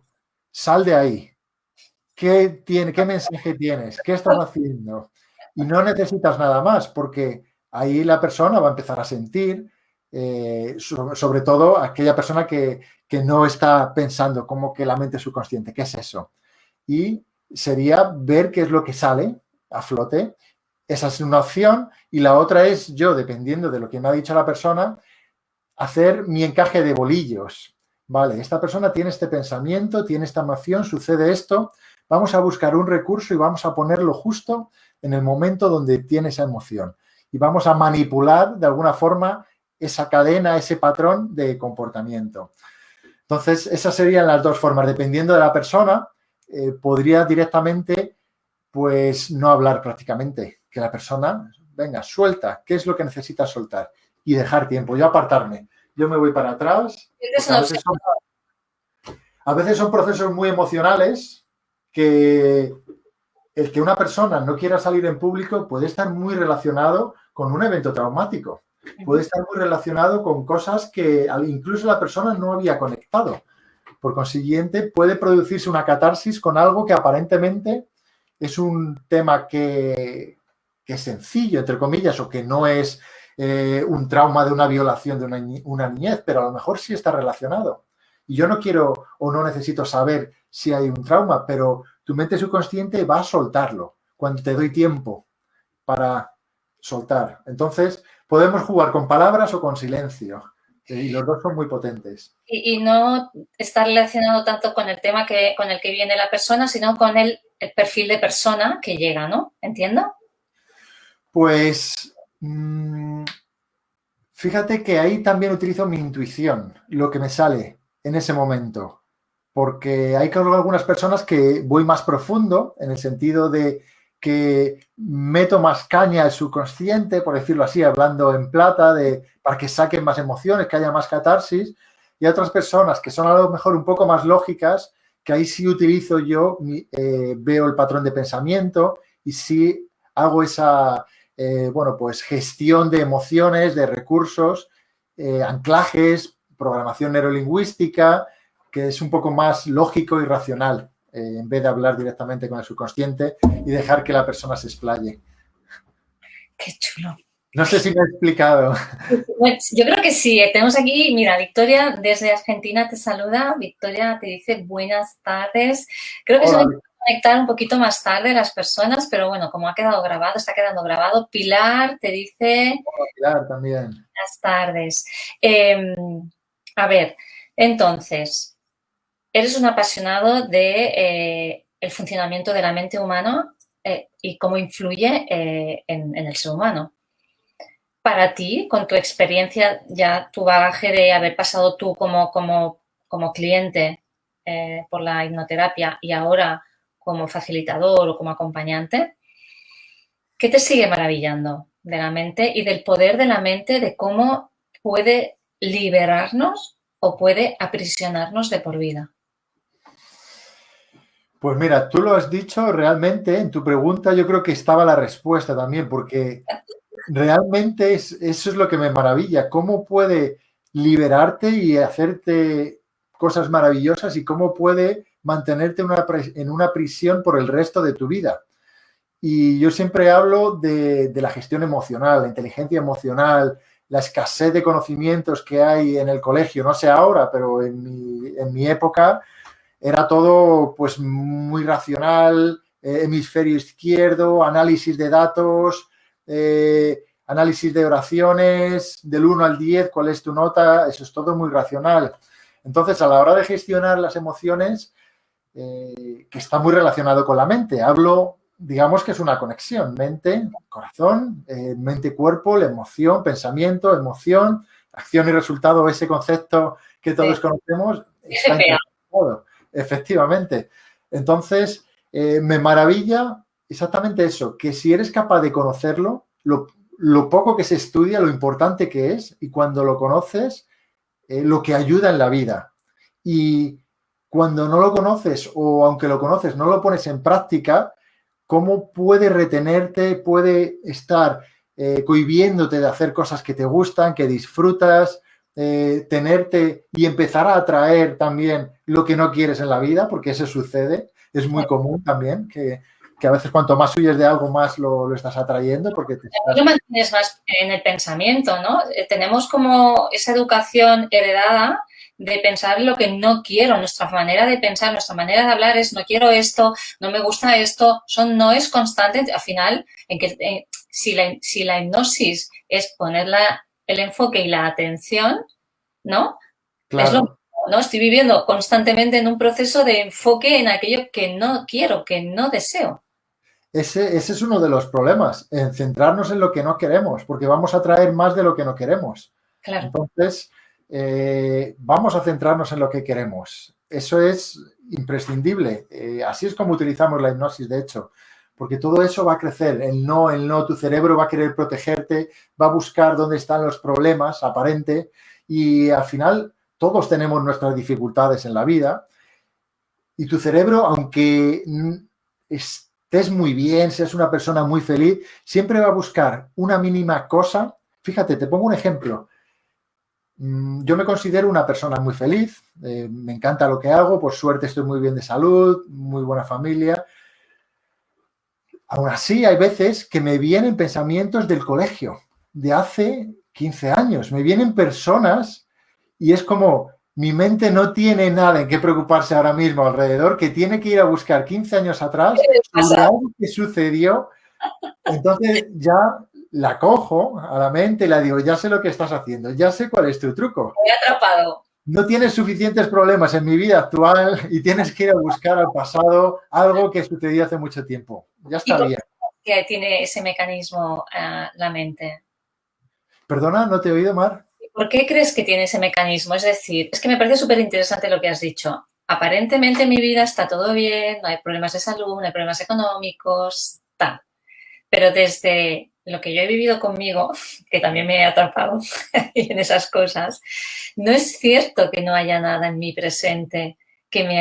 sal de ahí. ¿Qué mensaje tienes? ¿Qué estás haciendo? Y no necesitas nada más, porque ahí la persona va a empezar a sentir, sobre todo aquella persona que no está pensando como que la mente subconsciente, ¿qué es eso? Y sería ver qué es lo que sale a flote. Esa es una opción. Y la otra es yo, dependiendo de lo que me ha dicho la persona, hacer mi encaje de bolillos. Vale, esta persona tiene este pensamiento, tiene esta emoción, sucede esto. Vamos a buscar un recurso y vamos a ponerlo justo en el momento donde tiene esa emoción. Y vamos a manipular de alguna forma esa cadena, ese patrón de comportamiento. Entonces, esas serían las dos formas. Dependiendo de la persona, podría directamente, pues, no hablar prácticamente. Que la persona, venga, suelta. ¿Qué es lo que necesitas soltar? Y dejar tiempo. Yo apartarme. Yo me voy para atrás. Es una opción. A veces son procesos muy emocionales que el que una persona no quiera salir en público puede estar muy relacionado con un evento traumático. Puede estar muy relacionado con cosas que incluso la persona no había conectado. Por consiguiente, puede producirse una catarsis con algo que aparentemente es un tema que es sencillo, entre comillas, o que no es un trauma de una violación de una niñez, pero a lo mejor sí está relacionado. Y yo no quiero o no necesito saber si hay un trauma, pero tu mente subconsciente va a soltarlo cuando te doy tiempo para soltar. Entonces, podemos jugar con palabras o con silencio. Y los dos son muy potentes. Y no está relacionado tanto con el tema con el que viene la persona, sino con el perfil de persona que llega, ¿no? ¿Entiendo? Pues fíjate que ahí también utilizo mi intuición, lo que me sale en ese momento. Porque hay algunas personas que voy más profundo, en el sentido de que meto más caña al subconsciente, por decirlo así, hablando en plata, para que saquen más emociones, que haya más catarsis. Y hay otras personas que son a lo mejor un poco más lógicas, que ahí sí utilizo yo, veo el patrón de pensamiento y sí hago esa, pues gestión de emociones, de recursos, anclajes, programación neurolingüística, que es un poco más lógico y racional, en vez de hablar directamente con el subconsciente y dejar que la persona se explaye. Qué chulo. No sé si me he explicado. Bueno, yo creo que sí. Tenemos aquí, mira, Victoria desde Argentina te saluda. Victoria te dice buenas tardes. Creo que se van Hola, a conectar un poquito más tarde las personas, pero bueno, como ha quedado grabado, está quedando grabado. Pilar te dice Pilar también. buenas tardes. Eh, a ver, entonces, eres un apasionado de el funcionamiento de la mente humana y cómo influye en el ser humano. Para ti, con tu experiencia, ya tu bagaje de haber pasado tú como cliente por la hipnoterapia y ahora como facilitador o como acompañante, ¿qué te sigue maravillando de la mente y del poder de la mente, de cómo puede liberarnos o puede aprisionarnos de por vida? Pues mira, tú lo has dicho realmente en tu pregunta, yo creo que estaba la respuesta también, porque realmente eso es lo que me maravilla, cómo puede liberarte y hacerte cosas maravillosas y cómo puede mantenerte en una prisión por el resto de tu vida. Y yo siempre hablo de la gestión emocional, la inteligencia emocional, la escasez de conocimientos que hay en el colegio, no sé ahora, pero en mi época era todo pues muy racional, hemisferio izquierdo, análisis de datos, análisis de oraciones, del 1 al 10, cuál es tu nota, eso es todo muy racional. Entonces, a la hora de gestionar las emociones, que está muy relacionado con la mente, hablo, digamos que es una conexión, mente, corazón, mente-cuerpo, la emoción, pensamiento, emoción, acción y resultado, ese concepto que todos Sí. conocemos, está SPA. interconectado. Efectivamente. Entonces, me maravilla exactamente eso, que si eres capaz de conocerlo, lo poco que se estudia, lo importante que es, y cuando lo conoces, lo que ayuda en la vida. Y cuando no lo conoces o aunque lo conoces, no lo pones en práctica, ¿cómo puede retenerte, puede estar cohibiéndote de hacer cosas que te gustan, que disfrutas, tenerte y empezar a atraer también lo que no quieres en la vida, porque eso sucede, es muy común también, que a veces cuanto más huyes de algo, más lo estás atrayendo, porque te Lo estás... mantienes más en el pensamiento, ¿no? Tenemos como esa educación heredada de pensar lo que no quiero. Nuestra manera de pensar, nuestra manera de hablar es no quiero esto, no me gusta esto, no es constante. Al final, si la hipnosis es poner el enfoque y la atención, ¿no? Es lo Claro, mismo, ¿no? Estoy viviendo constantemente en un proceso de enfoque en aquello que no quiero, que no deseo. ese es uno de los problemas, en centrarnos en lo que no queremos, porque vamos a traer más de lo que no queremos. Claro. Entonces, vamos a centrarnos en lo que queremos. Eso es imprescindible. Así es como utilizamos la hipnosis, de hecho, porque todo eso va a crecer. El no, tu cerebro va a querer protegerte, va a buscar dónde están los problemas, aparente, y al final todos tenemos nuestras dificultades en la vida y tu cerebro, aunque estés muy bien, seas una persona muy feliz, siempre va a buscar una mínima cosa. Fíjate, te pongo un ejemplo. Yo me considero una persona muy feliz, me encanta lo que hago, por suerte estoy muy bien de salud, muy buena familia. Aún así, hay veces que me vienen pensamientos del colegio, de hace 15 años, me vienen personas y es como mi mente no tiene nada en qué preocuparse ahora mismo alrededor, que tiene que ir a buscar 15 años atrás sobre Pasa. algo que sucedió. Entonces ya la cojo a la mente y la digo, ya sé lo que estás haciendo, ya sé cuál es tu truco. Me he atrapado. No tienes suficientes problemas en mi vida actual y tienes que ir a buscar al pasado algo que sucedió hace mucho tiempo. Ya ¿Y está por bien. qué tiene ese mecanismo la mente? Perdona, no te he oído, Mar. ¿Por qué crees que tiene ese mecanismo? Es decir, es que me parece súper interesante lo que has dicho. Aparentemente en mi vida está todo bien, no hay problemas de salud, no hay problemas económicos, tal. Pero desde lo que yo he vivido conmigo, que también me he atrapado en esas cosas, no es cierto que no haya nada en mi presente que me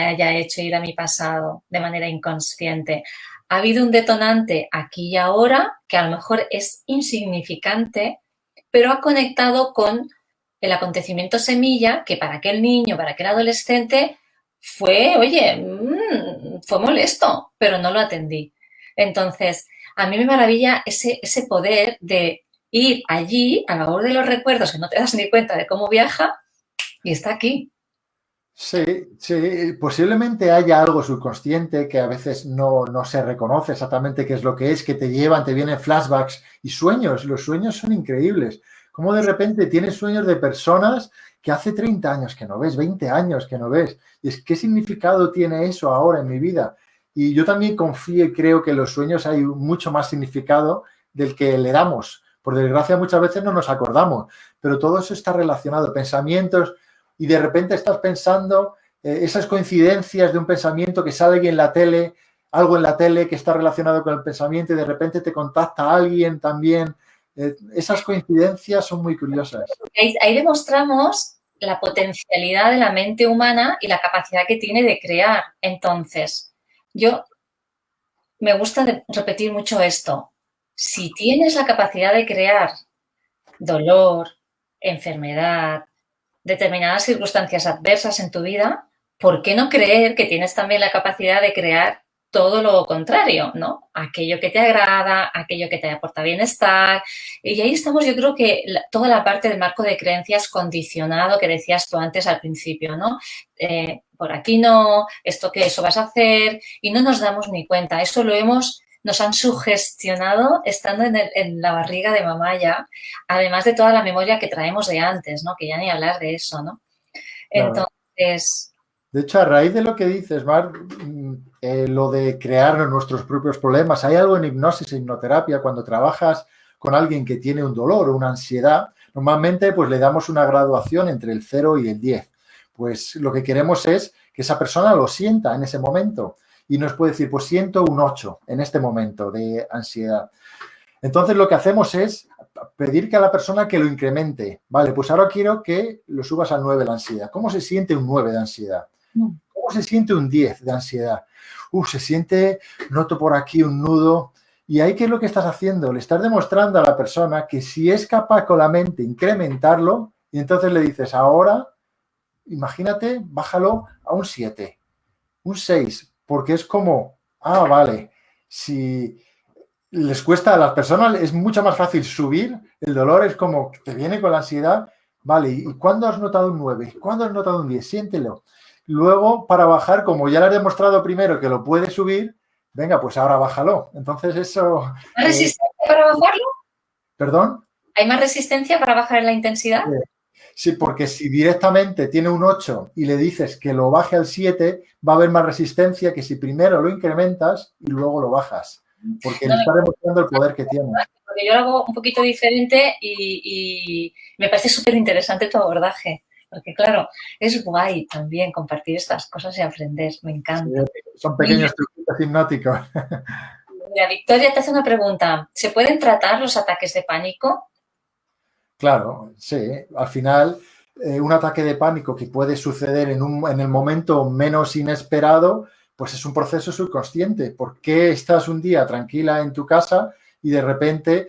haya hecho ir a mi pasado de manera inconsciente. Ha habido un detonante aquí y ahora que a lo mejor es insignificante, pero ha conectado con el acontecimiento semilla que para aquel niño, para aquel adolescente fue, oye, fue molesto, pero no lo atendí. Entonces, a mí me maravilla ese poder de ir allí, a la hora de los recuerdos, que no te das ni cuenta de cómo viaja, y está aquí. Sí, sí, posiblemente haya algo subconsciente que a veces no se reconoce exactamente qué es lo que es, que te llevan, te vienen flashbacks y sueños. Los sueños son increíbles. Como de repente tienes sueños de personas que hace 30 años que no ves, 20 años que no ves. Y es, ¿qué significado tiene eso ahora en mi vida? Y yo también confío y creo que en los sueños hay mucho más significado del que le damos. Por desgracia, muchas veces no nos acordamos, pero todo eso está relacionado. Pensamientos y de repente estás pensando esas coincidencias de un pensamiento que sale en la tele, algo en la tele que está relacionado con el pensamiento y de repente te contacta alguien también. Esas coincidencias son muy curiosas. Ahí demostramos la potencialidad de la mente humana y la capacidad que tiene de crear. Entonces, yo me gusta repetir mucho esto. Si tienes la capacidad de crear dolor, enfermedad, determinadas circunstancias adversas en tu vida, ¿por qué no creer que tienes también la capacidad de crear todo lo contrario, ¿no? Aquello que te agrada, aquello que te aporta bienestar. Y ahí estamos, yo creo que toda la parte del marco de creencias condicionado que decías tú antes al principio, ¿no? Por aquí no, esto que eso vas a hacer, y no nos damos ni cuenta. Eso nos han sugestionado estando en la barriga de mamá ya, además de toda la memoria que traemos de antes, ¿no? Que ya ni hablar de eso, ¿no? Claro. Entonces, De hecho, a raíz de lo que dices, Mar, lo de crear nuestros propios problemas, hay algo en hipnosis e hipnoterapia cuando trabajas con alguien que tiene un dolor o una ansiedad, normalmente pues le damos una graduación entre el 0 y el 10. Pues lo que queremos es que esa persona lo sienta en ese momento y nos puede decir, pues siento un 8 en este momento de ansiedad. Entonces lo que hacemos es pedir que a la persona que lo incremente. Vale, pues ahora quiero que lo subas al 9 la ansiedad. ¿Cómo se siente un 9 de ansiedad? ¿Cómo se siente un 10 de ansiedad? Se siente, noto por aquí un nudo. Y ahí, ¿qué es lo que estás haciendo? Le estás demostrando a la persona que si es capaz con la mente incrementarlo, y entonces le dices, ahora, imagínate, bájalo a un 7, un 6, porque es como, vale, si les cuesta a las personas, es mucho más fácil subir, el dolor es como, te viene con la ansiedad, vale, ¿y cuándo has notado un 9? ¿Cuándo has notado un 10? Siéntelo. Luego, para bajar, como ya le has demostrado primero que lo puede subir, venga, pues ahora bájalo. Entonces eso... ¿Hay resistencia para bajarlo? ¿Perdón? ¿Hay más resistencia para bajar en la intensidad? Sí, porque si directamente tiene un 8 y le dices que lo baje al 7, va a haber más resistencia que si primero lo incrementas y luego lo bajas. Porque le está demostrando el poder que tiene. Porque yo lo hago un poquito diferente y me parece súper interesante tu abordaje. Porque claro, es guay también compartir estas cosas y aprender, me encanta. Sí, son pequeños truquitos hipnóticos. Mira, Victoria te hace una pregunta. ¿Se pueden tratar los ataques de pánico? Claro, sí. Al final, un ataque de pánico que puede suceder en el momento menos inesperado, pues es un proceso subconsciente. ¿Por qué estás un día tranquila en tu casa y de repente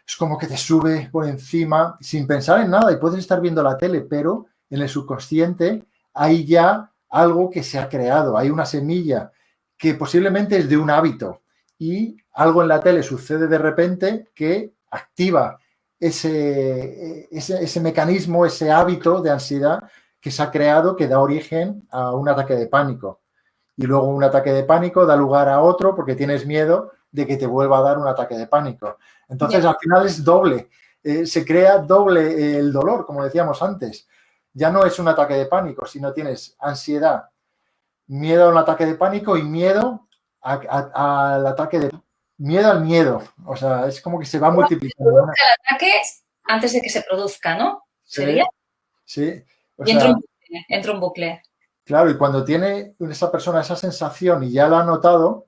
es como que te sube por encima sin pensar en nada y puedes estar viendo la tele, pero en el subconsciente hay ya algo que se ha creado, hay una semilla que posiblemente es de un hábito y algo en la tele sucede de repente que activa ese mecanismo, ese hábito de ansiedad que se ha creado que da origen a un ataque de pánico. Y luego un ataque de pánico da lugar a otro porque tienes miedo de que te vuelva a dar un ataque de pánico. Entonces, al final es doble. Se crea doble el dolor, como decíamos antes. Ya no es un ataque de pánico, sino tienes ansiedad, miedo a un ataque de pánico y miedo al ataque de miedo al miedo. O sea, es como que se va multiplicando. El ataque antes de que se produzca, ¿no? ¿Sería? Sí. Y entra un bucle. Claro, y cuando tiene esa persona esa sensación y ya la ha notado,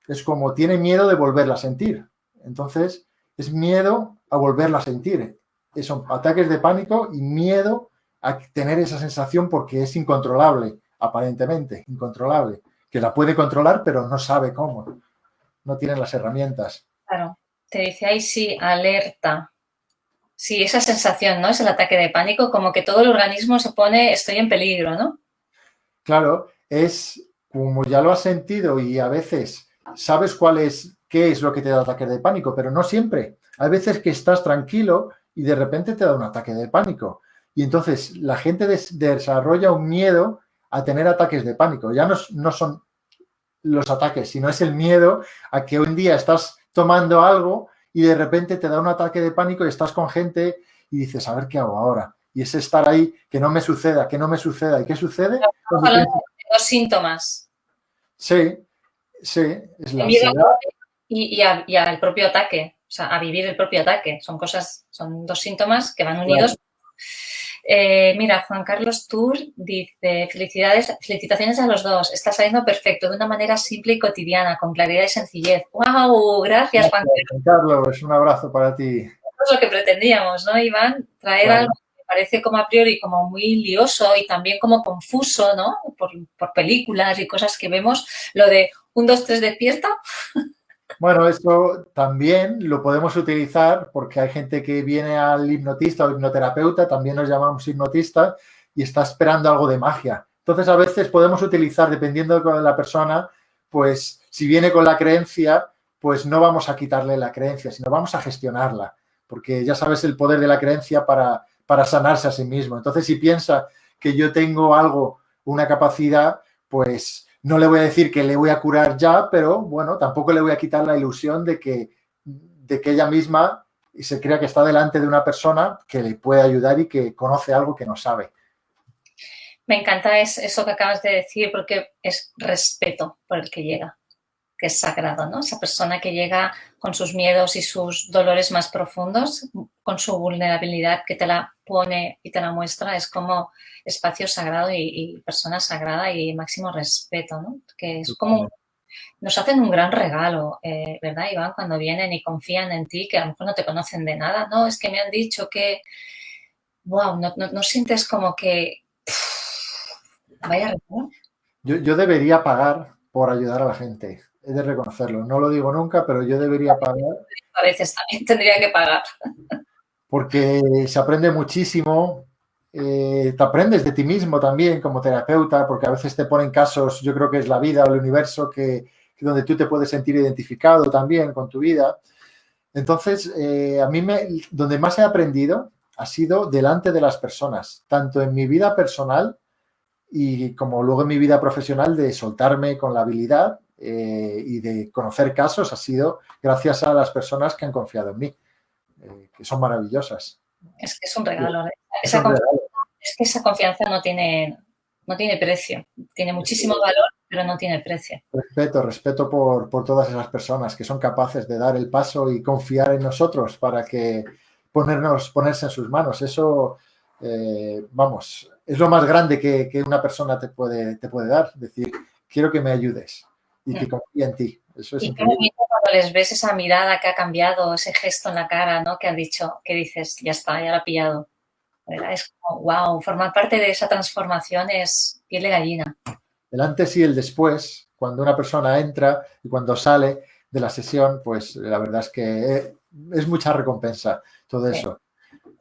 es como tiene miedo de volverla a sentir. Entonces, es miedo a volverla a sentir. Son ataques de pánico y miedo a tener esa sensación porque es incontrolable, aparentemente, incontrolable. Que la puede controlar, pero no sabe cómo. No tiene las herramientas. Claro. Te dice ahí sí, alerta. Sí, esa sensación, ¿no? Es el ataque de pánico, como que todo el organismo se pone, estoy en peligro, ¿no? Claro, es como ya lo has sentido y a veces sabes qué es lo que te da ataque de pánico, pero no siempre. Hay veces que estás tranquilo y de repente te da un ataque de pánico. Y entonces la gente desarrolla un miedo a tener ataques de pánico. Ya no son los ataques, sino es el miedo a que un día estás tomando algo y de repente te da un ataque de pánico y estás con gente y dices, a ver qué hago ahora. Y es estar ahí, que no me suceda, que no me suceda. ¿Y qué sucede? Estamos Cuando hablando piensas, de dos síntomas, sí, sí, es el la miedo ansiedad. y al propio ataque, o sea, a vivir el propio ataque. Son cosas, son dos síntomas que van Claro. unidos. Mira, Juan Carlos Tour dice, felicitaciones a los dos, está saliendo perfecto, de una manera simple y cotidiana, con claridad y sencillez. ¡Wow! Gracias, Juan Gracias, Juan Carlos, un abrazo para ti. es lo que pretendíamos, ¿no, Iván? Traer Claro. algo que parece como a priori como muy lioso y también como confuso, ¿no? Por películas y cosas que vemos, lo de un, dos, tres, despierta. Bueno, esto también lo podemos utilizar porque hay gente que viene al hipnotista o hipnoterapeuta, también nos llamamos hipnotista, y está esperando algo de magia. Entonces, a veces podemos utilizar, dependiendo de la persona, pues si viene con la creencia, pues no vamos a quitarle la creencia, sino vamos a gestionarla, porque ya sabes el poder de la creencia para sanarse a sí mismo. Entonces, si piensa que yo tengo algo, una capacidad, pues no le voy a decir que le voy a curar ya, pero bueno, tampoco le voy a quitar la ilusión de que ella misma se crea que está delante de una persona que le puede ayudar y que conoce algo que no sabe. Me encanta eso que acabas de decir porque es respeto por el que llega, que es sagrado, ¿no? Esa persona que llega con sus miedos y sus dolores más profundos, con su vulnerabilidad que te la pone y te la muestra, es como espacio sagrado y persona sagrada y máximo respeto, ¿no? Que es como, nos hacen un gran regalo, ¿verdad, Iván? Cuando vienen y confían en ti, que a lo mejor no te conocen de nada, no, es que me han dicho que, wow, no sientes como que, vaya regalo. Yo debería pagar por ayudar a la gente. He de reconocerlo. No lo digo nunca, pero yo debería pagar A veces también tendría que pagar. porque se aprende muchísimo. Te aprendes de ti mismo también como terapeuta, porque a veces te ponen casos, yo creo que es la vida o el universo, donde tú te puedes sentir identificado también con tu vida. Entonces, a mí donde más he aprendido ha sido delante de las personas, tanto en mi vida personal y como luego en mi vida profesional, de soltarme con la habilidad y de conocer casos, ha sido gracias a las personas que han confiado en mí, que son maravillosas. Es que es un regalo. Es un regalo. Es que esa confianza no tiene precio. Tiene muchísimo valor, pero no tiene precio. Respeto por todas esas personas que son capaces de dar el paso y confiar en nosotros para que ponerse en sus manos. Eso, vamos, es lo más grande que una persona te puede dar. Decir, quiero que me ayudes y que confíe en ti. Eso es Y qué increíble. bonito cuando les ves esa mirada que ha cambiado, ese gesto en la cara, ¿no? Que han dicho, que dices, ya está, ya lo ha pillado. ¿Verdad? Es como, wow, formar parte de esa transformación es piel de gallina. El antes y el después, cuando una persona entra y cuando sale de la sesión, pues la verdad es que es mucha recompensa todo Sí, eso.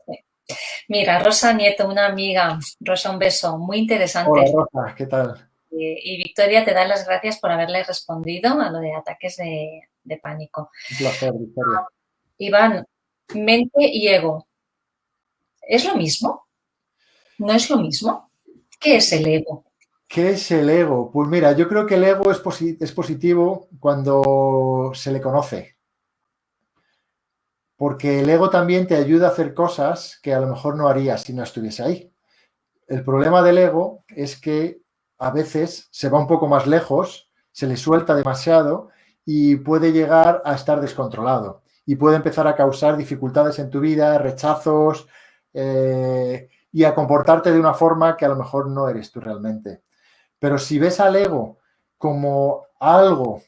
sí. Mira, Rosa Nieto, una amiga, Rosa, un beso, muy Hola interesante. Rosa, ¿qué tal? Y Victoria te da las gracias por haberle respondido a lo de ataques de pánico. Un placer, Victoria. Iván, mente y ego, ¿es lo mismo? ¿No es lo mismo? ¿Qué es el ego? ¿Qué es el ego? Pues mira, yo creo que el ego es positivo cuando se le conoce, porque el ego también te ayuda a hacer cosas que a lo mejor no harías si no estuviese ahí. El problema del ego es que a veces se va un poco más lejos, se le suelta demasiado y puede llegar a estar descontrolado y puede empezar a causar dificultades en tu vida, rechazos y a comportarte de una forma que a lo mejor no eres tú realmente. Pero si ves al ego como algo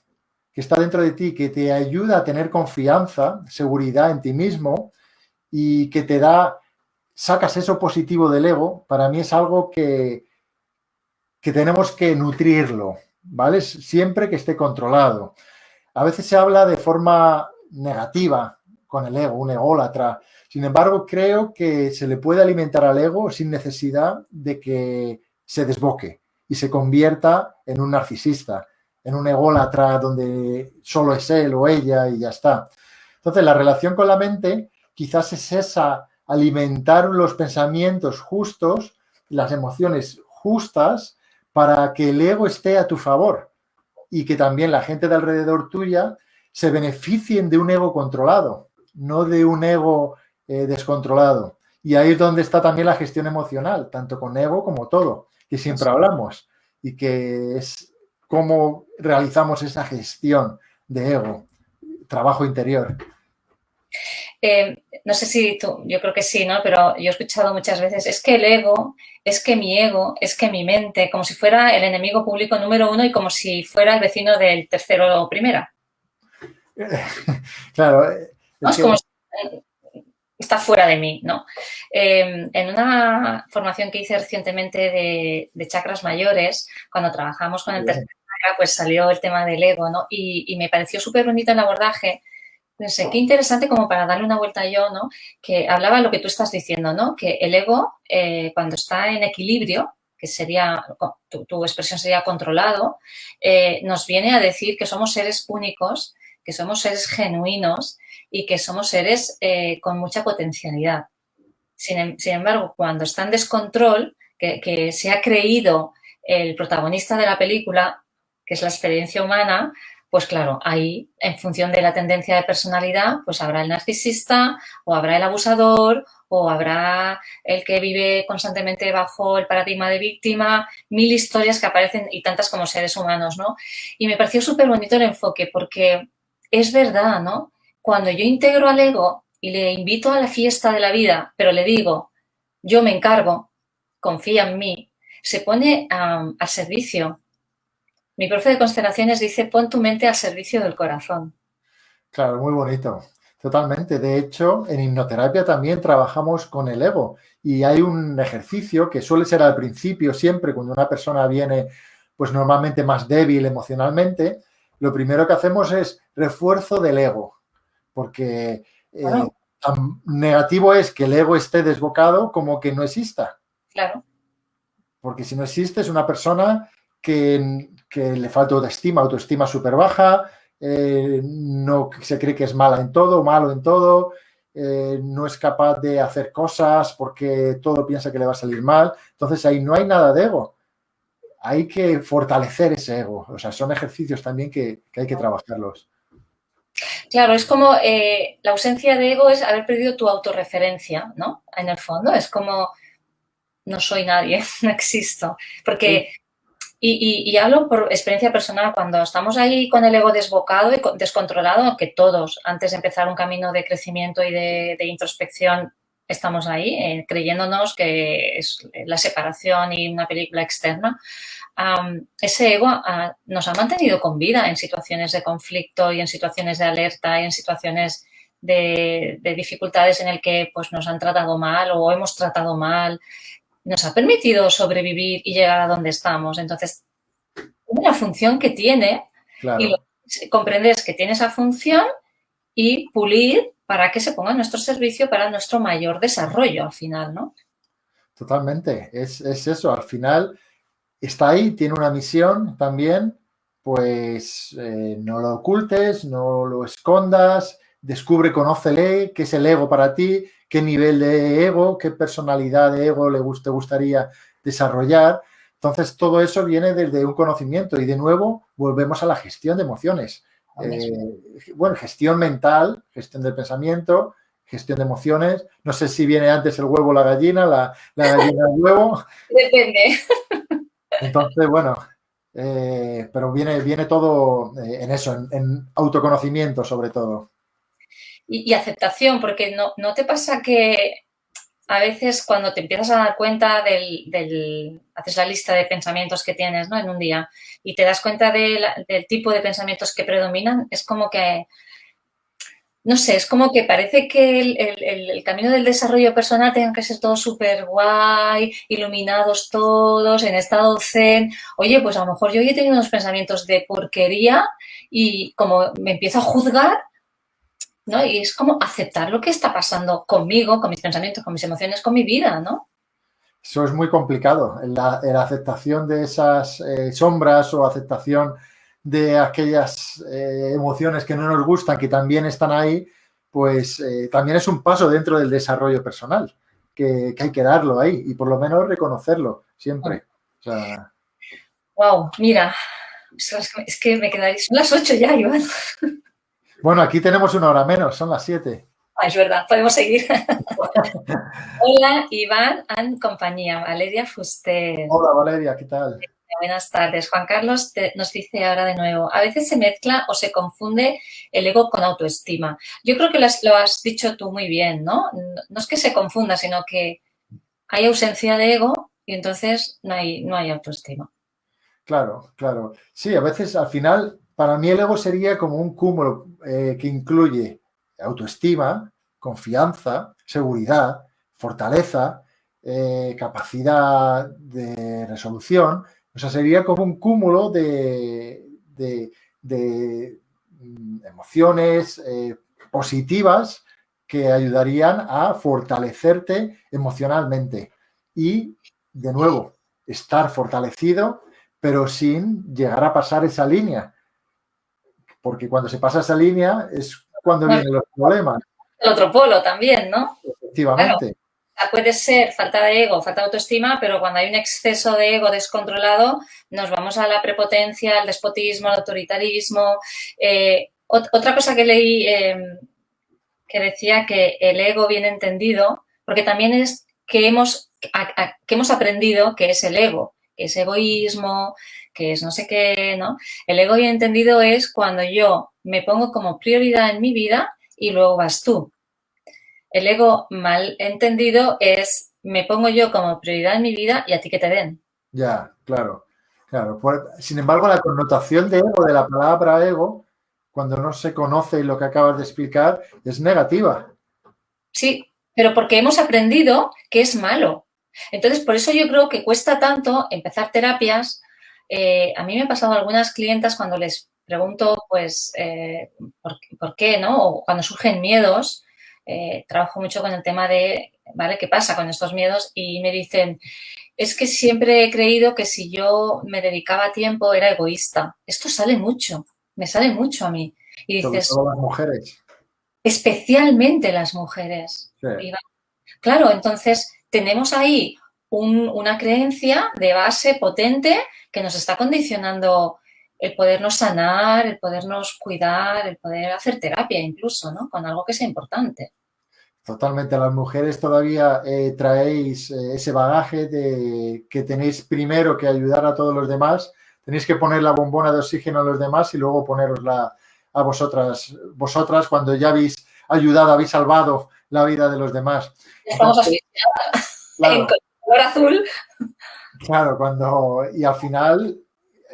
que está dentro de ti, que te ayuda a tener confianza, seguridad en ti mismo y que sacas eso positivo del ego, para mí es algo que tenemos que nutrirlo, ¿vale? Siempre que esté controlado. A veces se habla de forma negativa, con el ego, un ególatra. Sin embargo, creo que se le puede alimentar al ego sin necesidad de que se desboque y se convierta en un narcisista, en un ególatra donde solo es él o ella y ya está. Entonces, la relación con la mente quizás es esa, alimentar los pensamientos justos, las emociones justas, para que el ego esté a tu favor y que también la gente de alrededor tuya se beneficien de un ego controlado, no de un ego descontrolado. Y ahí es donde está también la gestión emocional, tanto con ego como todo, que siempre hablamos, y que es cómo realizamos esa gestión de ego, trabajo interior. No sé si tú, yo creo que sí, ¿no? Pero yo he escuchado muchas veces, es que el ego, es que mi ego, es que mi mente, como si fuera el enemigo público número uno y como si fuera el vecino del tercero o primera. Claro. ¿No? Es como si está fuera de mí, ¿no? En una formación que hice recientemente de chakras mayores, cuando trabajamos con el tercer chakra, pues salió el tema del ego, ¿no? Y me pareció súper bonito el abordaje. Pensé, qué interesante como para darle una vuelta yo, ¿no? Que hablaba lo que tú estás diciendo, ¿no? Que el ego, cuando está en equilibrio, que sería, tu expresión sería controlado, nos viene a decir que somos seres únicos, que somos seres genuinos y que somos seres con mucha potencialidad. Sin embargo, cuando está en descontrol, que se ha creído el protagonista de la película, que es la experiencia humana, pues claro, ahí, en función de la tendencia de personalidad, pues habrá el narcisista o habrá el abusador o habrá el que vive constantemente bajo el paradigma de víctima, mil historias que aparecen y tantas como seres humanos, ¿no? Y me pareció súper bonito el enfoque porque es verdad, ¿no? Cuando yo integro al ego y le invito a la fiesta de la vida, pero le digo, yo me encargo, confía en mí, se pone al servicio. Mi profe de constelaciones dice, pon tu mente al servicio del corazón. Claro, muy bonito. Totalmente. De hecho, en hipnoterapia también trabajamos con el ego y hay un ejercicio que suele ser al principio siempre cuando una persona viene pues normalmente más débil emocionalmente, lo primero que hacemos es refuerzo del ego, porque Claro, tan negativo es que el ego esté desbocado como que no exista. claro. Porque si no existe es una persona que le falta autoestima súper baja, no se cree que es mala en todo, malo en todo, no es capaz de hacer cosas porque todo piensa que le va a salir mal. Entonces ahí no hay nada de ego. Hay que fortalecer ese ego. O sea, son ejercicios también que hay que trabajarlos. Claro, es como la ausencia de ego es haber perdido tu autorreferencia, ¿no? En el fondo, es como no soy nadie, no existo. Sí. Porque, y hablo por experiencia personal, cuando estamos ahí con el ego desbocado y descontrolado, que todos, antes de empezar un camino de crecimiento y de introspección, estamos ahí, creyéndonos que es la separación y una película externa, ese ego nos ha mantenido con vida en situaciones de conflicto y en situaciones de alerta y en situaciones de dificultades en el que pues, nos han tratado mal o hemos tratado mal. Nos ha permitido sobrevivir y llegar a donde estamos. Entonces, una función que tiene y Claro. comprendes que tiene esa función y pulir para que se ponga a nuestro servicio para nuestro mayor desarrollo al final, ¿no? Totalmente. Es eso. Al final está ahí, tiene una misión también, pues no lo ocultes, no lo escondas, descubre, conócele qué es el ego para ti, qué nivel de ego, qué personalidad de ego te gustaría desarrollar. Entonces, todo eso viene desde un conocimiento y de nuevo volvemos a la gestión de emociones. Bueno, gestión mental, gestión del pensamiento, gestión de emociones. No sé si viene antes el huevo o la gallina, la gallina el huevo. Depende. Entonces, bueno, pero viene todo en eso, en autoconocimiento sobre todo. Y aceptación, porque no te pasa que a veces cuando te empiezas a dar cuenta haces la lista de pensamientos que tienes, ¿no? En un día y te das cuenta del tipo de pensamientos que predominan, es como que, no sé, es como que parece que el camino del desarrollo personal tenga que ser todo súper guay, iluminados todos, en estado zen. Oye, pues a lo mejor yo hoy he tenido unos pensamientos de porquería y como me empiezo a juzgar, ¿no? Y es como aceptar lo que está pasando conmigo, con mis pensamientos, con mis emociones, con mi vida, ¿no? Eso es muy complicado, la aceptación de esas sombras o aceptación de aquellas emociones que no nos gustan, que también están ahí, pues también es un paso dentro del desarrollo personal, que hay que darlo ahí y por lo menos reconocerlo siempre. O sea, Wow, mira, es que me quedaría. Son las 8 ya, Iván. bueno, aquí tenemos una hora menos, son las 7. Ah, es verdad, podemos seguir. Hola, Iván and compañía, Valeria Fuster. Hola Valeria, ¿qué tal? Buenas tardes. Juan Carlos nos dice ahora de nuevo, a veces se mezcla o se confunde el ego con autoestima. Yo creo que lo has dicho tú muy bien, ¿no? No es que se confunda, sino que hay ausencia de ego y entonces no hay autoestima. Claro, claro. Sí, a veces al final, para mí el ego sería como un cúmulo que incluye autoestima, confianza, seguridad, fortaleza, capacidad de resolución. O sea, sería como un cúmulo de emociones positivas que ayudarían a fortalecerte emocionalmente. Y, de nuevo, estar fortalecido pero sin llegar a pasar esa línea, porque cuando se pasa esa línea es cuando Bueno, vienen los problemas, el otro polo también, ¿no? Claro, efectivamente. puede ser falta de ego, falta de autoestima, pero cuando hay un exceso de ego descontrolado, nos vamos a la prepotencia, al despotismo, al autoritarismo. Otra cosa que leí que decía que el ego bien entendido, porque también es que hemos aprendido que es el ego, que es egoísmo, que es no sé qué, ¿no? El ego bien entendido es cuando yo me pongo como prioridad en mi vida y luego vas tú. El ego mal entendido es me pongo yo como prioridad en mi vida y a ti que te den. Ya, claro, claro. Sin embargo, la connotación de ego, de la palabra ego, cuando no se conoce lo que acabas de explicar, es negativa. Sí, pero porque hemos aprendido que es malo. Entonces, por eso yo creo que cuesta tanto empezar terapias. A mí me ha pasado a algunas clientas cuando les pregunto, pues, por qué, ¿no? O cuando surgen miedos, trabajo mucho con el tema de, ¿vale? ¿Qué pasa con estos miedos? Y me dicen, es que siempre he creído que si yo me dedicaba tiempo era egoísta. Esto sale mucho, me sale mucho a mí. Y Sobre dices, todo las mujeres. especialmente las mujeres. Sí, Claro, entonces tenemos ahí una creencia de base potente que nos está condicionando el podernos sanar, el podernos cuidar, el poder hacer terapia incluso, ¿no? Con algo que sea importante. totalmente. Las mujeres todavía traéis ese bagaje de que tenéis primero que ayudar a todos los demás, tenéis que poner la bombona de oxígeno a los demás y luego ponerosla a vosotras cuando ya habéis ayudado, habéis salvado la vida de los demás. Estamos Entonces, asfixiadas en claro, color azul. claro, y al final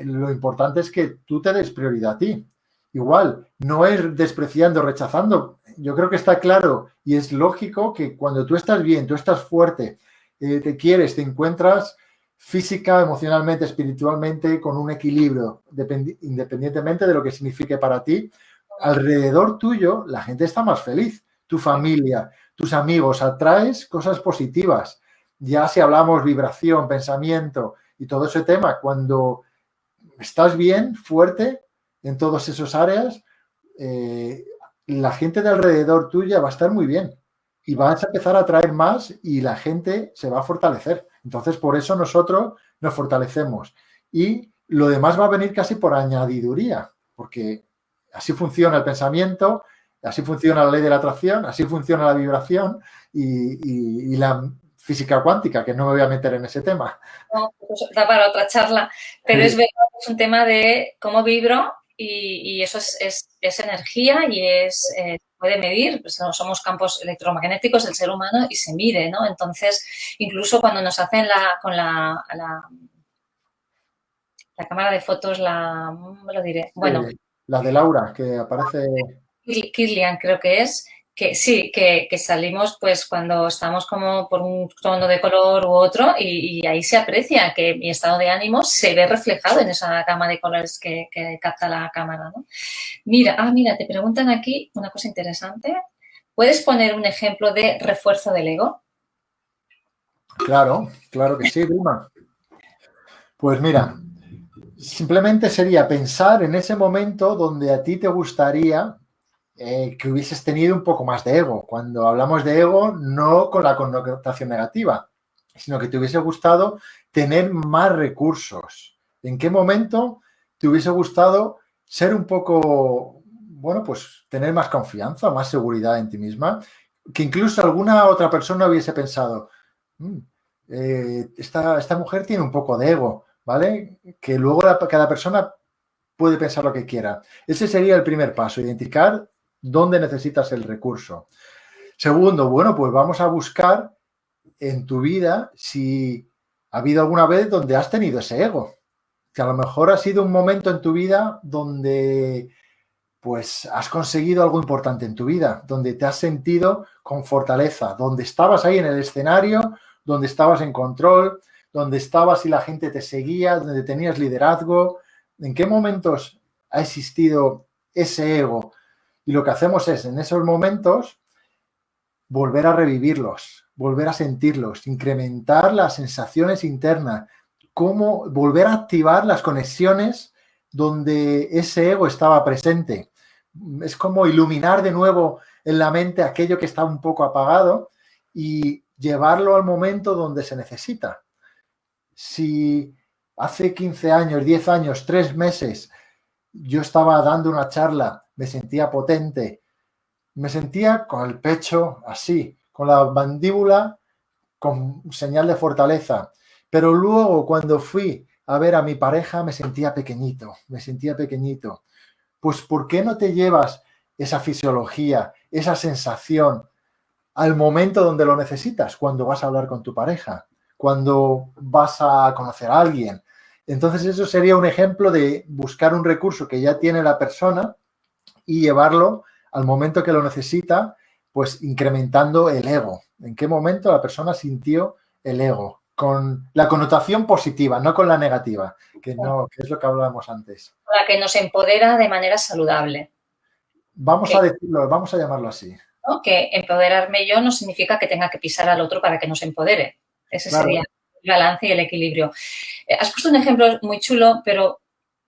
lo importante es que tú te des prioridad a ti. Igual, no es despreciando, rechazando. Yo creo que está claro y es lógico que cuando tú estás bien, tú estás fuerte, te quieres, te encuentras física, emocionalmente, espiritualmente, con un equilibrio, independientemente de lo que signifique para ti, alrededor tuyo la gente está más feliz. Tu familia, tus amigos, atraes cosas positivas. Ya si hablamos vibración, pensamiento y todo ese tema, cuando estás bien, fuerte en todas esas áreas, eh, la gente de alrededor tuya va a estar muy bien y vas a empezar a atraer más y la gente se va a fortalecer. Entonces, por eso nosotros nos fortalecemos. Y lo demás va a venir casi por añadiduría, porque así funciona el pensamiento, así funciona la ley de la atracción, así funciona la vibración y la física cuántica, que no me voy a meter en ese tema. No, pues da para otra charla, pero es verdad que es un tema de cómo vibro y eso es energía y puede medir, pues no somos campos electromagnéticos del ser humano y se mide, ¿no? Entonces, incluso cuando nos hacen con la cámara de fotos, ¿cómo lo diré? Bueno, La de Laura, que aparece. Kirlian creo que es, que sí, que salimos pues cuando estamos como por un tono de color u otro y ahí se aprecia que mi estado de ánimo se ve reflejado en esa gama de colores que capta la cámara, ¿no? Mira, te preguntan aquí una cosa interesante. ¿Puedes poner un ejemplo de refuerzo del ego? Claro, claro que sí, Vilma. Pues mira, simplemente sería pensar en ese momento donde a ti te gustaría que hubieses tenido un poco más de ego. Cuando hablamos de ego, no con la connotación negativa, sino que te hubiese gustado tener más recursos. ¿En qué momento te hubiese gustado ser un poco, bueno, pues tener más confianza, más seguridad en ti misma? Que incluso alguna otra persona hubiese pensado, "Mm, esta mujer tiene un poco de ego, ¿vale? Que luego cada persona puede pensar lo que quiera. Ese sería el primer paso, identificar dónde necesitas el recurso. Segundo, bueno, pues vamos a buscar en tu vida si ha habido alguna vez donde has tenido ese ego. Que a lo mejor ha sido un momento en tu vida donde pues has conseguido algo importante en tu vida, donde te has sentido con fortaleza, donde estabas ahí en el escenario, donde estabas en control, donde estabas y la gente te seguía, donde tenías liderazgo. ¿En qué momentos ha existido ese ego? Y lo que hacemos es, en esos momentos, volver a revivirlos, volver a sentirlos, incrementar las sensaciones internas, cómo volver a activar las conexiones donde ese ego estaba presente. Es como iluminar de nuevo en la mente aquello que está un poco apagado y llevarlo al momento donde se necesita. Si hace 15 años, 10 años, 3 meses, yo estaba dando una charla, me sentía potente, me sentía con el pecho así, con la mandíbula con señal de fortaleza. Pero luego cuando fui a ver a mi pareja me sentía pequeñito, me sentía pequeñito. Pues ¿por qué no te llevas esa fisiología, esa sensación al momento donde lo necesitas? Cuando vas a hablar con tu pareja, cuando vas a conocer a alguien. Entonces eso sería un ejemplo de buscar un recurso que ya tiene la persona y llevarlo al momento que lo necesita, pues incrementando el ego. ¿En qué momento la persona sintió el ego? Con la connotación positiva, no con la negativa, que es lo que hablábamos antes. La que nos empodera de manera saludable. Vamos a decirlo, vamos a llamarlo así. ¿No? Que empoderarme yo no significa que tenga que pisar al otro para que nos empodere. Ese Claro. sería el balance y el equilibrio. Has puesto un ejemplo muy chulo, pero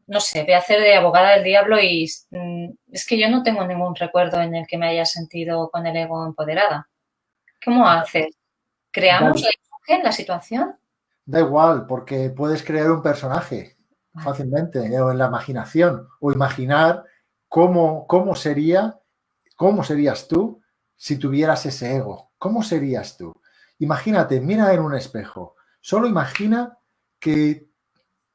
no sé, voy a hacer de abogada del diablo y es que yo no tengo ningún recuerdo en el que me haya sentido con el ego empoderada. ¿Cómo haces? ¿Creamos la imagen, la situación? Da igual, porque puedes crear un personaje fácilmente, o en la imaginación, o imaginar cómo serías tú si tuvieras ese ego. ¿Cómo serías tú? Imagínate, mira en un espejo. Solo imagina que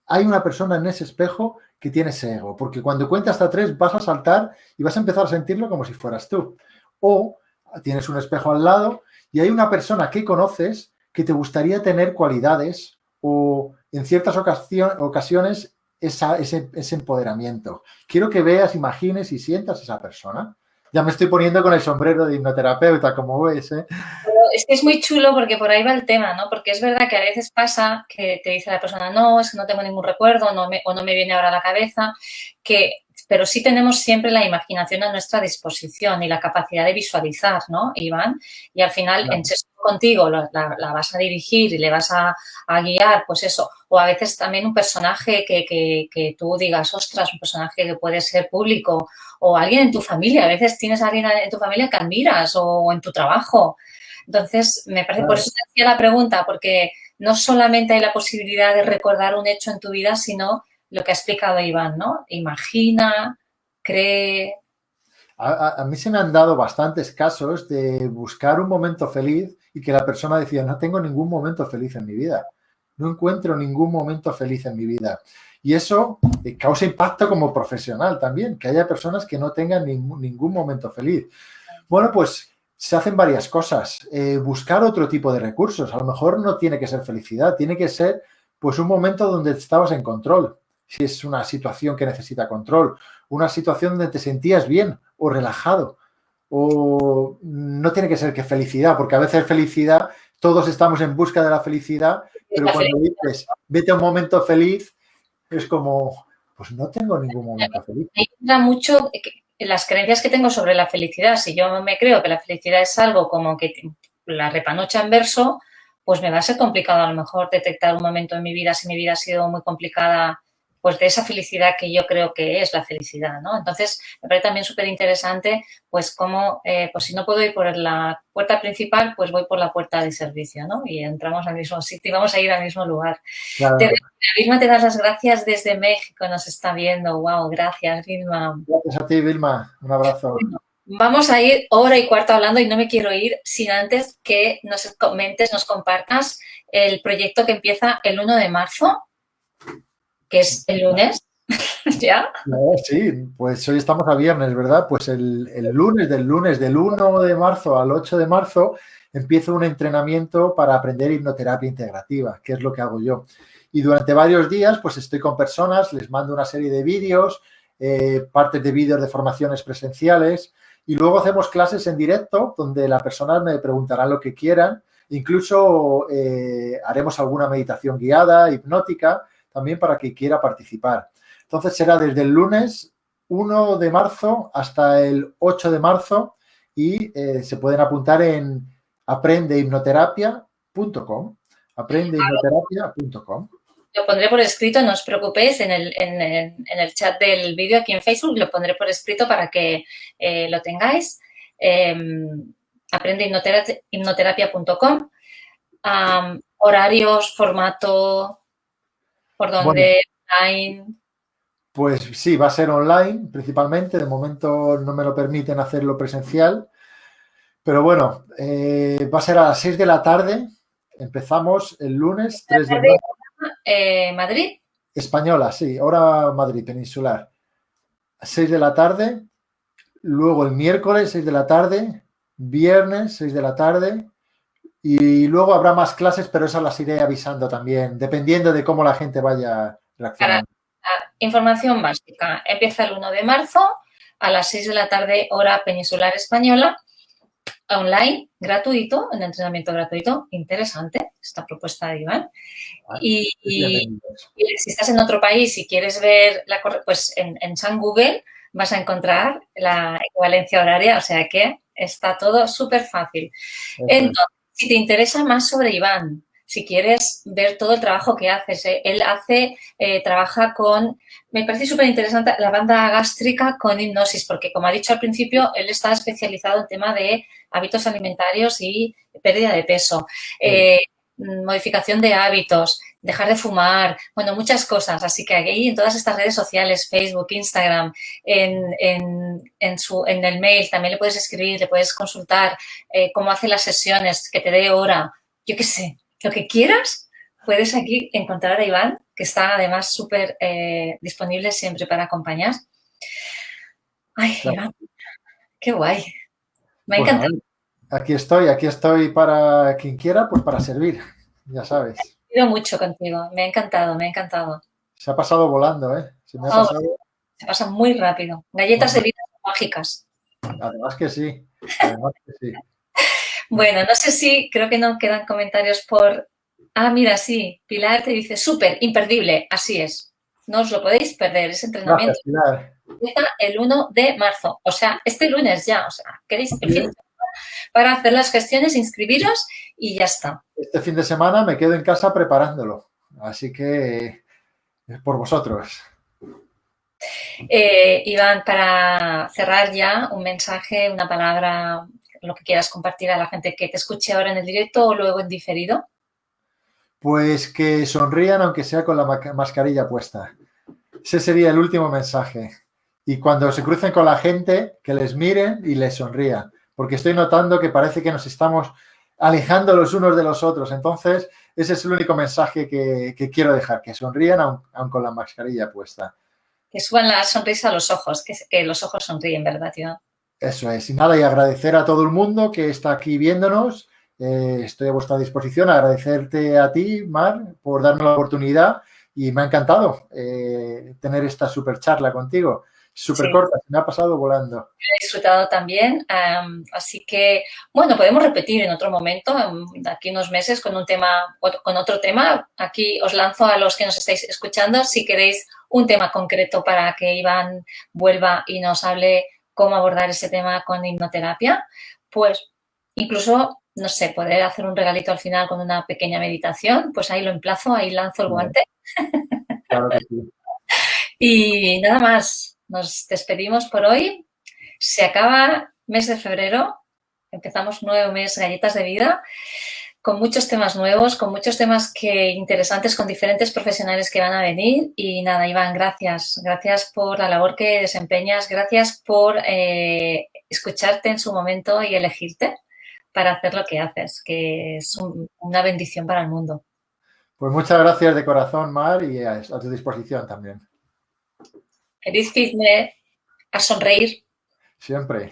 hay una persona en ese espejo que tiene ese ego, porque cuando cuenta hasta 3 vas a saltar y vas a empezar a sentirlo como si fueras tú. O tienes un espejo al lado y hay una persona que conoces que te gustaría tener cualidades o en ciertas ocasiones ese empoderamiento. Quiero que veas, imagines y sientas a esa persona. Ya me estoy poniendo con el sombrero de hipnoterapeuta, como ves, ¿eh? Es que es muy chulo porque por ahí va el tema, ¿no? Porque es verdad que a veces pasa que te dice la persona, no, es que no tengo ningún recuerdo o no me viene ahora a la cabeza, pero sí tenemos siempre la imaginación a nuestra disposición y la capacidad de visualizar, ¿no, Iván? Y al final, Claro. en sesión contigo la vas a dirigir y le vas a guiar, pues eso. O a veces también un personaje que tú digas, ostras, un personaje que puede ser público o alguien en tu familia. A veces tienes a alguien en tu familia que admiras o en tu trabajo. Entonces, me parece, por eso te hacía la pregunta, porque no solamente hay la posibilidad de recordar un hecho en tu vida, sino lo que ha explicado Iván, ¿no? Imagina, cree. A mí se me han dado bastantes casos de buscar un momento feliz y que la persona decía, no tengo ningún momento feliz en mi vida. No encuentro ningún momento feliz en mi vida. Y eso causa impacto como profesional también, que haya personas que no tengan ningún momento feliz. Bueno, pues se hacen varias cosas. Buscar otro tipo de recursos. A lo mejor no tiene que ser felicidad, tiene que ser pues un momento donde estabas en control. Si es una situación que necesita control, una situación donde te sentías bien o relajado. o no tiene que ser que felicidad, porque a veces felicidad, todos estamos en busca de la felicidad, pero cuando dices, vete a un momento feliz, es como, pues no tengo ningún momento feliz. Me entra mucho las creencias que tengo sobre la felicidad. Si yo me creo que la felicidad es algo como que la repanocha en verso, pues me va a ser complicado a lo mejor detectar un momento en mi vida, si mi vida ha sido muy complicada, pues de esa felicidad que yo creo que es la felicidad, ¿no? Entonces, me parece también súper interesante, pues cómo, pues si no puedo ir por la puerta principal, pues voy por la puerta de servicio, ¿no? Y entramos al mismo sitio y vamos a ir al mismo lugar. Claro. Vilma, te das las gracias desde México, nos está viendo. Wow, gracias, Vilma. Gracias a ti, Vilma. Un abrazo. Bueno, vamos a ir hora y cuarto hablando y no me quiero ir sin antes que nos comentes, nos compartas el proyecto que empieza el 1 de marzo, que es el lunes, ¿ya? Sí, pues hoy estamos a viernes, ¿verdad? Pues el lunes, del 1 de marzo al 8 de marzo, empiezo un entrenamiento para aprender hipnoterapia integrativa, que es lo que hago yo. Y durante varios días, pues estoy con personas, les mando una serie de vídeos, partes de vídeos de formaciones presenciales, y luego hacemos clases en directo donde las personas me preguntarán lo que quieran. Incluso haremos alguna meditación guiada, hipnótica, también para quien quiera participar. Entonces será desde el lunes 1 de marzo hasta el 8 de marzo y se pueden apuntar en aprendehipnoterapia.com. Aprendehipnoterapia.com. Lo pondré por escrito, no os preocupéis, en el chat del vídeo aquí en Facebook lo pondré por escrito para que lo tengáis. Aprendehipnoterapia.com. Horarios, formato, por donde, online. Pues sí, va a ser online principalmente. De momento no me lo permiten hacerlo presencial. Pero bueno, va a ser a las 6 de la tarde. Empezamos el lunes 3 de marzo. ¿Madrid? Española, sí. Hora Madrid, peninsular. 6 de la tarde. Luego el miércoles 6 de la tarde. Viernes 6 de la tarde. Y luego habrá más clases, pero esas las iré avisando también, dependiendo de cómo la gente vaya reaccionando. Información básica. Empieza el 1 de marzo a las 6 de la tarde, hora peninsular española, online, gratuito, un entrenamiento gratuito. Interesante esta propuesta de Iván. Y si estás en otro país y quieres ver, pues en San Google vas a encontrar la equivalencia horaria, o sea que está todo súper fácil. Entonces, si te interesa más sobre Iván, si quieres ver todo el trabajo que haces, él trabaja con, me parece súper interesante, la banda gástrica con hipnosis, porque como ha dicho al principio, él está especializado en tema de hábitos alimentarios y pérdida de peso, modificación de hábitos, dejar de fumar, bueno, muchas cosas. Así que ahí en todas estas redes sociales, Facebook, Instagram, en el mail también le puedes escribir, le puedes consultar cómo hace las sesiones, que te dé hora, yo qué sé. Lo que quieras, puedes aquí encontrar a Iván, que está además súper disponible siempre para acompañar. Ay, claro. Iván, qué guay. Me ha encantado. Aquí estoy para quien quiera, pues para servir, ya sabes. He ido mucho contigo, me ha encantado, me ha encantado. Se ha pasado volando, ¿eh? Se pasa muy rápido. Galletas de vida mágicas. Además que sí. Bueno, no sé si, creo que no quedan comentarios por... Ah, mira, sí, Pilar te dice, súper, imperdible, así es. No os lo podéis perder, ese entrenamiento. Gracias, empieza el 1 de marzo, o sea, este lunes ya, o sea, queréis el fin de semana para hacer las gestiones, inscribiros y ya está. Este fin de semana me quedo en casa preparándolo, así que es por vosotros. Iván, para cerrar ya, un mensaje, una palabra, lo que quieras compartir a la gente que te escuche ahora en el directo o luego en diferido. Pues que sonrían aunque sea con la mascarilla puesta. Ese sería el último mensaje. Y cuando se crucen con la gente, que les miren y les sonrían. Porque estoy notando que parece que nos estamos alejando los unos de los otros. Entonces, ese es el único mensaje que quiero dejar, que sonrían aun con la mascarilla puesta. Que suban la sonrisa a los ojos, que los ojos sonríen, ¿verdad, Iván? Eso es. Y nada, y agradecer a todo el mundo que está aquí viéndonos. Estoy a vuestra disposición. Agradecerte a ti, Mar, por darme la oportunidad y me ha encantado tener esta súper charla contigo. Súper Sí. corta, se me ha pasado volando. He disfrutado también. Así que, bueno, podemos repetir en otro momento, de aquí unos meses, con un tema, con otro tema. Aquí os lanzo a los que nos estáis escuchando, si queréis un tema concreto para que Iván vuelva y nos hable cómo abordar ese tema con hipnoterapia, pues incluso, no sé, poder hacer un regalito al final con una pequeña meditación, pues ahí lo emplazo, ahí lanzo el Bien, guante. claro que sí. Y nada más, nos despedimos por hoy. Se acaba mes de febrero, empezamos nuevo mes Galletas de Vida, con muchos temas nuevos, con muchos temas interesantes, con diferentes profesionales que van a venir. Y nada, Iván, gracias. Gracias por la labor que desempeñas, gracias por escucharte en su momento y elegirte para hacer lo que haces, que es una bendición para el mundo. Pues muchas gracias de corazón, Mar, y a tu disposición también. Feliz fin de a sonreír. Siempre.